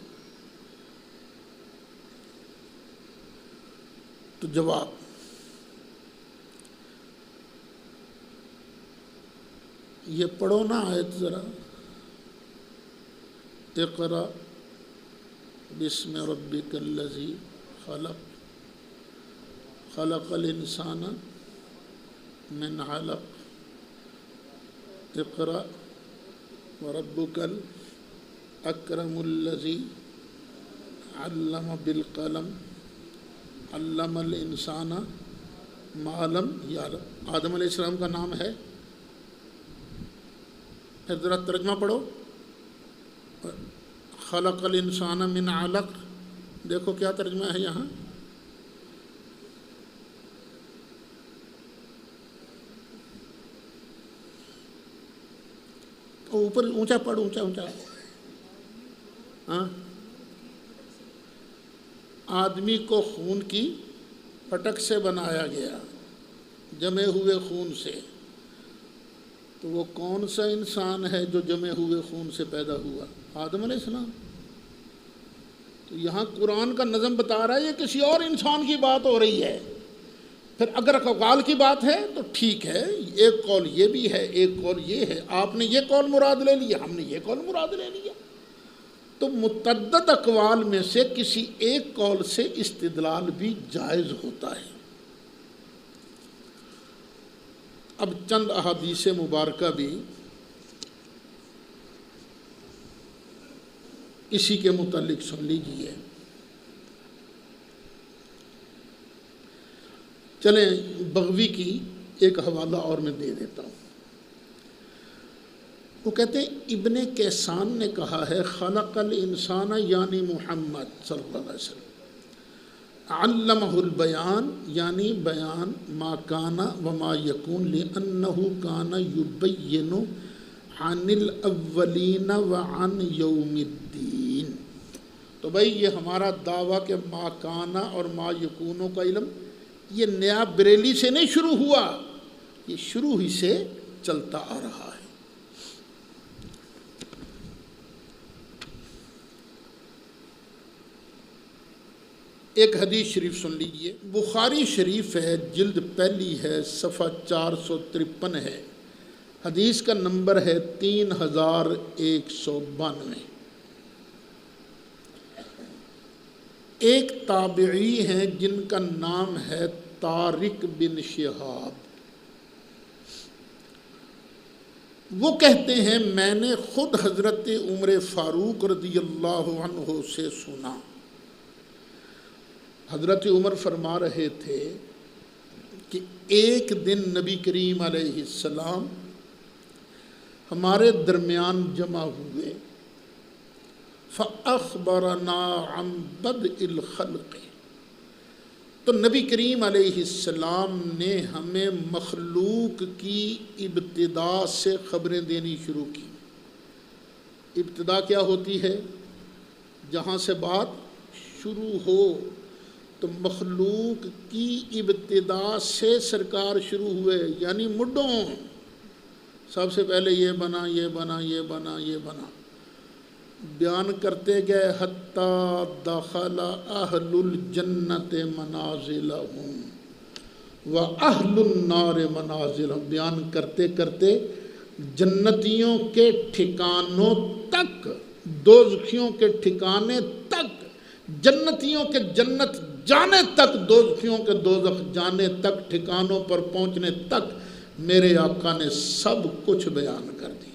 تو جواب، یہ پڑھو نا آیت ذرا، اقرأ بسم ربک الذی خلق، خلق الانسان من علق، اقرأ وربک الاکرم الذی علم بالقلم، علم الانسان ما لم یعلم۔ آدم علیہ السلام کا نام ہے، پھر ذرا ترجمہ پڑھو، خلق الانسان من علق، دیکھو کیا ترجمہ ہے یہاں، اوپر اونچا پڑھ، اونچا اونچا۔ ہاں، آدمی کو خون کی پھٹک سے بنایا گیا، جمے ہوئے خون سے، تو وہ کون سا انسان ہے جو جمے ہوئے خون سے پیدا ہوا؟ آدم علیہ السلام۔ تو یہاں قرآن کا نظم بتا رہا ہے یہ کسی اور انسان کی بات ہو رہی ہے۔ پھر اگر اقوال کی بات ہے تو ٹھیک ہے، ایک قول یہ بھی ہے، ایک قول یہ ہے، آپ نے یہ قول مراد لے لیا، ہم نے یہ قول مراد لے لیا، تو متعدد اقوال میں سے کسی ایک قول سے استدلال بھی جائز ہوتا ہے۔ اب چند احادیث مبارکہ بھی اسی کے متعلق سن لیجیے۔ چلیں بغوی کی ایک حوالہ اور میں دے دیتا ہوں۔ وہ کہتے ہیں ابن کیسان نے کہا ہے خلق الانسان یعنی محمد صلی اللہ علیہ وسلم، علمہ البیان یعنی بیان ما کان وما یکون لأنہ کان یبین عن الاولین وعن یوم الدین۔ تو بھائی یہ ہمارا دعویٰ کہ ما کان اور ما یکونوں کا علم یہ نیا بریلی سے نہیں شروع ہوا، یہ شروع ہی سے چلتا آ رہا ہے۔ ایک حدیث شریف سن لیجئے، بخاری شریف ہے، جلد پہلی ہے، صفحہ 453 ہے، حدیث کا نمبر ہے 3192۔ ایک تابعی ہیں جن کا نام ہے طارق بن شہاب، وہ کہتے ہیں میں نے خود حضرت عمر فاروق رضی اللہ عنہ سے سنا حضرت عمر فرما رہے تھے کہ ایک دن نبی کریم علیہ السلام ہمارے درمیان جمع ہوئے، فَأَخْبَرَنَا عَنْ بَدْءِ الْخَلْقِ، تو نبی کریم علیہ السلام نے ہمیں مخلوق کی ابتدا سے خبریں دینی شروع کی۔ ابتدا کیا ہوتی ہے؟ جہاں سے بات شروع ہو، تو مخلوق کی ابتدا سے سرکار شروع ہوئے، یعنی مڈوں، سب سے پہلے یہ بنا، یہ بنا، یہ بنا، یہ بنا، بیان کرتے گئے حتیٰ دخل اہل الجنت منازلہم و اہل النار منازلہم، بیان کرتے کرتے جنتیوں کے ٹھکانوں تک، دوزخیوں کے ٹھکانے تک، جنتیوں کے جنت جانے تک، دوزخیوں کے دوزخ جانے تک، ٹھکانوں پر پہنچنے تک میرے آقا نے سب کچھ بیان کر دیا۔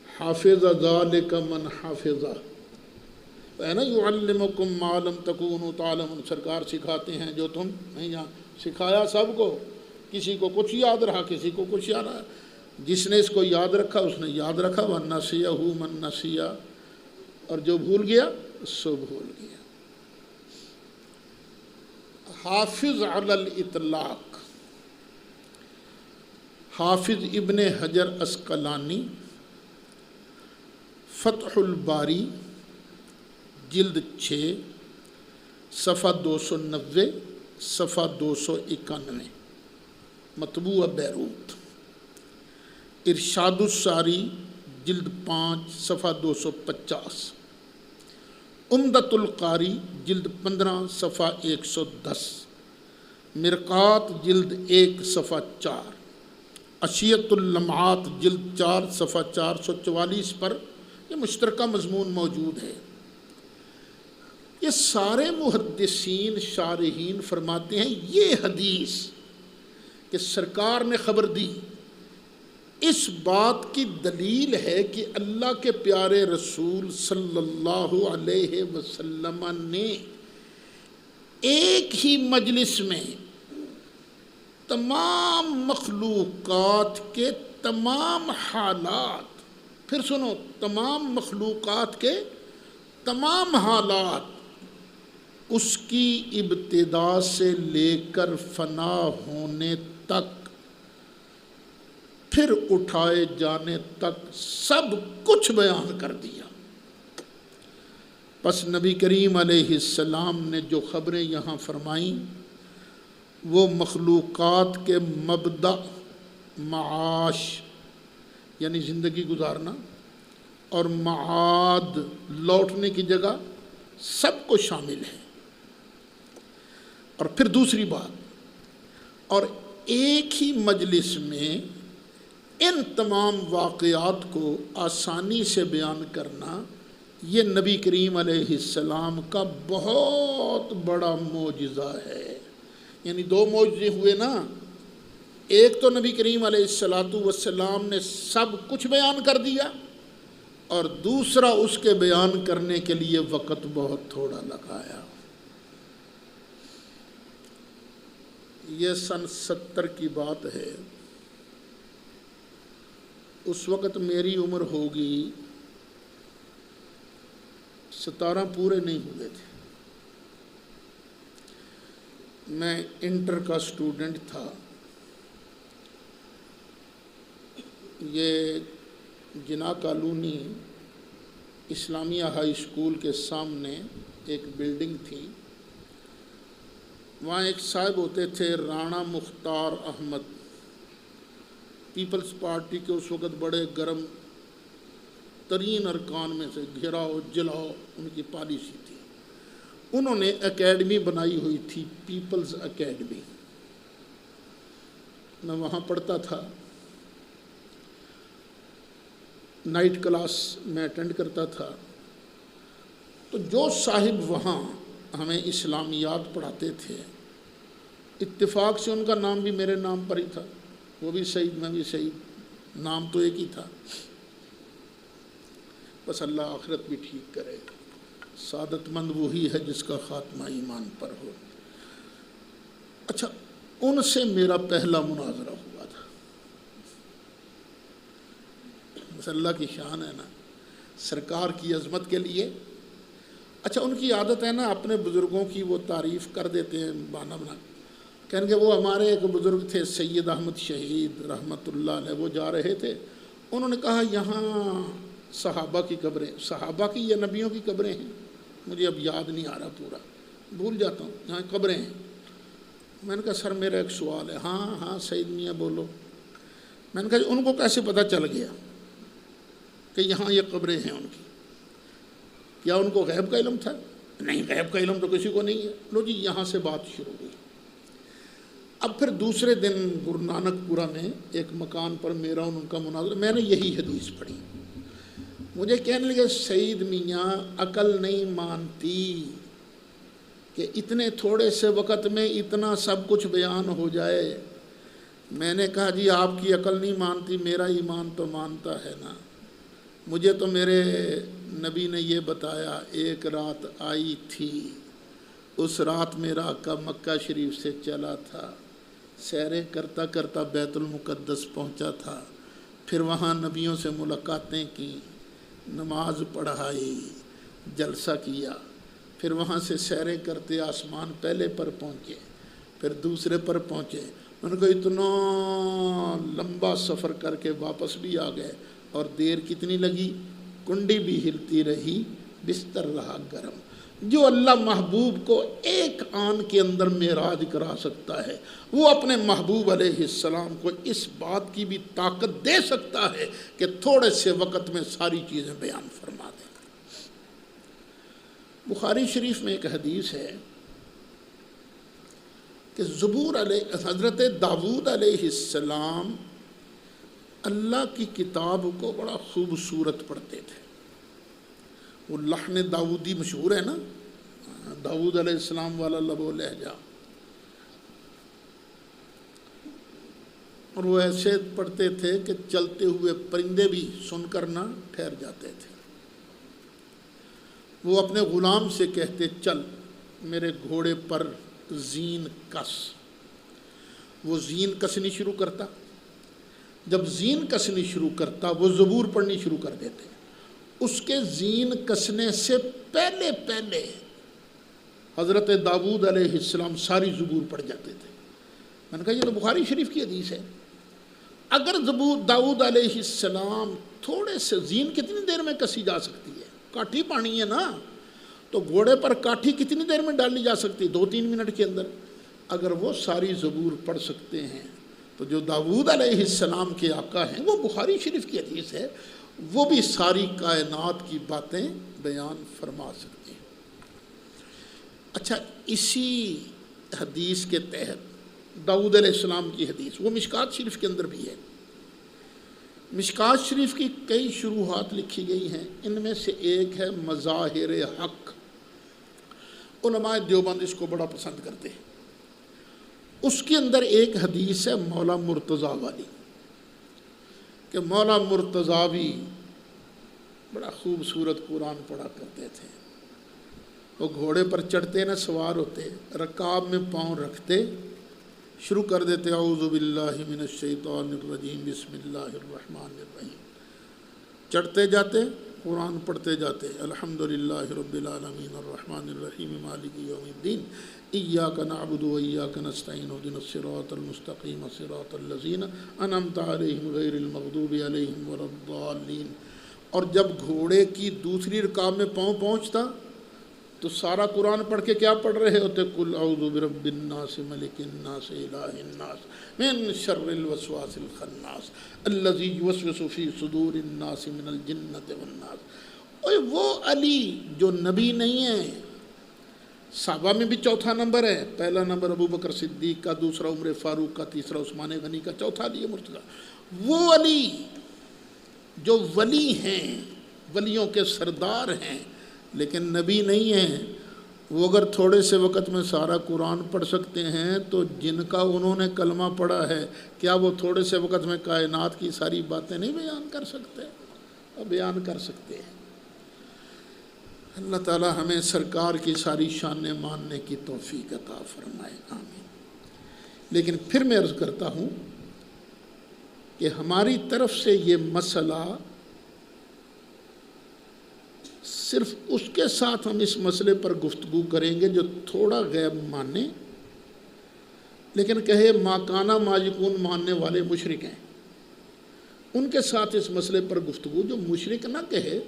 حافظ ذالک من حافظہ، ہے نا، یعلمکم ما لم تکونوا تعلمون، سرکار سکھاتے ہیں جو تم نہیں جانتے، سکھایا سب کو، کسی کو کچھ یاد رہا، کسی کو کچھ یاد رہا، جس نے اس کو یاد رکھا اس نے یاد رکھا، وَنَسِیَہُ مَن نَسِیَ، اور جو بھول گیا سو بھول گیا۔ حافظ علی الاطلاق، حافظ ابن حجر عسقلانی فتح الباری جلد 6 صفحہ 290 صفحہ 291، مطبوع بیروت۔ ارشاد الساری جلد 5 صفحہ 250، عمدۃ القاری جلد 15 صفحہ 110، مرقات جلد 1 صفحہ 4، عشیۃ اللمعات جلد 4 صفحہ 444 پر یہ مشترکہ مضمون موجود ہے۔ یہ سارے محدثین شارحین فرماتے ہیں یہ حدیث کہ سرکار نے خبر دی، اس بات کی دلیل ہے کہ اللہ کے پیارے رسول صلی اللہ علیہ وسلم نے ایک ہی مجلس میں تمام مخلوقات کے تمام حالات، پھر سنو، تمام مخلوقات کے تمام حالات، اس کی ابتدا سے لے کر فنا ہونے تک، پھر اٹھائے جانے تک سب کچھ بیان کر دیا۔ پس نبی کریم علیہ السلام نے جو خبریں یہاں فرمائیں وہ مخلوقات کے مبدأ، معاش یعنی زندگی گزارنا، اور معاد لوٹنے کی جگہ، سب کو شامل ہے۔ اور پھر دوسری بات، اور ایک ہی مجلس میں ان تمام واقعات کو آسانی سے بیان کرنا یہ نبی کریم علیہ السلام کا بہت بڑا معجزہ ہے۔ یعنی دو معجزے ہوئے نا، ایک تو نبی کریم علیہ السلام نے سب کچھ بیان کر دیا، اور دوسرا اس کے بیان کرنے کے لیے وقت بہت تھوڑا لگایا۔ یہ سن 70 کی بات ہے، اس وقت میری عمر ہوگی 17 پورے نہیں ہوئے تھے، میں انٹر کا اسٹوڈنٹ تھا۔ یہ جناح کالونی اسلامیہ ہائی اسکول کے سامنے ایک بلڈنگ تھی، وہاں ایک صاحب ہوتے تھے رانا مختار احمد، پیپلز پارٹی کے اس وقت بڑے گرم ترین ارکان میں سے، گھراؤ جلاؤ ان کی پالیسی تھی۔ انہوں نے اکیڈمی بنائی ہوئی تھی، پیپلز اکیڈمی، میں وہاں پڑھتا تھا، نائٹ کلاس میں اٹینڈ کرتا تھا۔ تو جو صاحب وہاں ہمیں اسلامیات پڑھاتے تھے، اتفاق سے ان کا نام بھی میرے نام پر ہی تھا، وہ بھی سعید میں بھی سعید، نام تو ایک ہی تھا، بس اللہ آخرت بھی ٹھیک کرے۔ سعادت مند وہی ہے جس کا خاتمہ ایمان پر ہو۔ اچھا، ان سے میرا پہلا مناظرہ ہوا تھا۔ بس اللہ کی شان ہے نا، سرکار کی عظمت کے لیے۔ اچھا، ان کی عادت ہے نا اپنے بزرگوں کی وہ تعریف کر دیتے ہیں بانا بنا، کہیں گے وہ ہمارے ایک بزرگ تھے سید احمد شہید رحمۃ اللہ علیہ، وہ جا رہے تھے، انہوں نے کہا یہاں صحابہ کی قبریں، صحابہ کی یا نبیوں کی قبریں ہیں، مجھے اب یاد نہیں آ رہا، پورا بھول جاتا ہوں، یہاں قبریں ہیں۔ میں نے کہا سر میرا ایک سوال ہے۔ ہاں ہاں سید میاں بولو۔ میں نے کہا ان کو کیسے پتہ چل گیا کہ یہاں یہ قبریں ہیں ان کی؟ کیا ان کو غیب کا علم تھا؟ نہیں، غیب کا علم تو کسی کو نہیں ہے۔ لو جی، یہاں سے بات شروع ہوئی۔ اب پھر دوسرے دن گرو نانک پورہ میں ایک مکان پر میرا ان کا مناظرہ، میں نے یہی حدیث پڑھی۔ مجھے کہنے لگے سید میاں عقل نہیں مانتی کہ اتنے تھوڑے سے وقت میں اتنا سب کچھ بیان ہو جائے۔ میں نے کہا جی آپ کی عقل نہیں مانتی، میرا ایمان تو مانتا ہے نا۔ مجھے تو میرے نبی نے یہ بتایا، ایک رات آئی تھی، اس رات میرا آقا مکہ شریف سے چلا تھا، سیریں کرتا کرتا بیت المقدس پہنچا تھا، پھر وہاں نبیوں سے ملاقاتیں کی، نماز پڑھائی، جلسہ کیا، پھر وہاں سے سیریں کرتے آسمان پہلے پر پہنچے، پھر دوسرے پر پہنچے۔ ان کو اتنا لمبا سفر کر کے واپس بھی آ گئے، اور دیر کتنی لگی؟ کنڈی بھی ہلتی رہی، بستر رہا گرم۔ جو اللہ محبوب کو ایک آن کے اندر معراج کرا سکتا ہے، وہ اپنے محبوب علیہ السلام کو اس بات کی بھی طاقت دے سکتا ہے کہ تھوڑے سے وقت میں ساری چیزیں بیان فرما دیں۔ بخاری شریف میں ایک حدیث ہے کہ حضرت داؤد علیہ السلام اللہ کی کتاب کو بڑا خوبصورت پڑھتے تھے۔ وہ لحن داؤدی مشہور ہے نا، داؤد علیہ السلام والا لب و لہجہ، اور وہ ایسے پڑھتے تھے کہ چلتے ہوئے پرندے بھی سن کر نہ ٹھہر جاتے تھے۔ وہ اپنے غلام سے کہتے چل میرے گھوڑے پر زین کس، وہ زین کسنی شروع کرتا، جب زین کسنی شروع کرتا وہ زبور پڑھنی شروع کر دیتے، اس کے زین کسنے سے پہلے پہلے حضرت داؤد علیہ السلام ساری زبور پڑھ جاتے تھے۔ میں نے کہا یہ تو بخاری شریف کی حدیث ہے۔ اگر داؤد علیہ السلام تھوڑے سے زین کتنی دیر میں کسی جا سکتی ہے؟ کاٹھی پانی ہے نا، تو گھوڑے پر کاٹھی کتنی دیر میں ڈالی جا سکتی؟ 2-3 منٹ کے اندر۔ اگر وہ ساری زبور پڑھ سکتے ہیں تو جو داؤد علیہ السلام کے آقا ہیں، وہ بخاری شریف کی حدیث ہے، وہ بھی ساری کائنات کی باتیں بیان فرما سکتے ہیں۔ اچھا، اسی حدیث کے تحت داؤد علیہ السلام کی حدیث وہ مشکات شریف کے اندر بھی ہے۔ مشکات شریف کی کئی شروحات لکھی گئی ہیں، ان میں سے ایک ہے مظاہر حق۔ علماء دیوبند اس کو بڑا پسند کرتے ہیں۔ اس کے اندر ایک حدیث ہے مولا مرتضیٰ والی، کہ مولا مرتضیٰ بھی بڑا خوبصورت قرآن پڑھا کرتے تھے۔ وہ گھوڑے پر چڑھتے نہ سوار ہوتے، رکاب میں پاؤں رکھتے، شروع کر دیتے اعوذ باللہ من الشیطان الرجیم بسم اللہ الرحمن الرحیم، چڑھتے جاتے قرآن پڑھتے جاتے، الحمدللہ رب العالمین الرحمن الرحیم مالک یوم الدین ایاک نعبد و ایاک نستعین اہدنا الصراط المستقیم صراط الذین انعمت علیہم غیر المغضوب علیہم ولا الضالین۔ اور جب گھوڑے کی دوسری رکاب میں پاؤں پہنچتا تو سارا قرآن پڑھ کے کیا پڑھ رہے ہوتے؟ قل اعوذ برب الناس ملک الناس الہ الناس من شر الوسواس الخناس الذی یوسوس فی صدور الناس من الجنۃ والناس۔ اور وہ علی جو نبی نہیں ہے، صحابہ میں بھی چوتھا نمبر ہے، پہلا نمبر ابو بکر صدیق کا، دوسرا عمر فاروق کا، تیسرا عثمان غنی کا، چوتھا علی مرتضیٰ۔ وہ علی جو ولی ہیں، ولیوں کے سردار ہیں، لیکن نبی نہیں ہیں، وہ اگر تھوڑے سے وقت میں سارا قرآن پڑھ سکتے ہیں تو جن کا انہوں نے کلمہ پڑھا ہے، کیا وہ تھوڑے سے وقت میں کائنات کی ساری باتیں نہیں بیان کر سکتے؟ اور بیان کر سکتے ہیں۔ اللہ تعالی ہمیں سرکار کی ساری شانیں ماننے کی توفیق عطا فرمائے، آمین۔ لیکن پھر میں عرض کرتا ہوں کہ ہماری طرف سے یہ مسئلہ صرف اس کے ساتھ ہم اس مسئلے پر گفتگو کریں گے جو تھوڑا غیب مانے لیکن کہے ما کانا ما یکون ماننے والے مشرک ہیں، ان کے ساتھ اس مسئلے پر گفتگو۔ جو مشرک نہ کہے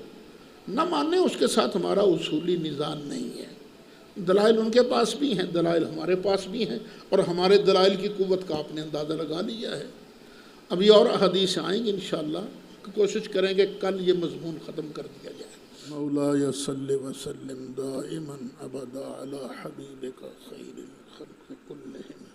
نہ مانے اس کے ساتھ ہمارا اصولی نظام نہیں ہے۔ دلائل ان کے پاس بھی ہیں، دلائل ہمارے پاس بھی ہیں، اور ہمارے دلائل کی قوت کا آپ نے اندازہ لگا لیا ہے۔ ابھی اور احادیث آئیں گے انشاءاللہ، کوشش کریں گے کل یہ مضمون ختم کر دیا جائے۔ مولایا صلی وسلم دائما ابدا علی حبیبک خیر الخلق کلہم۔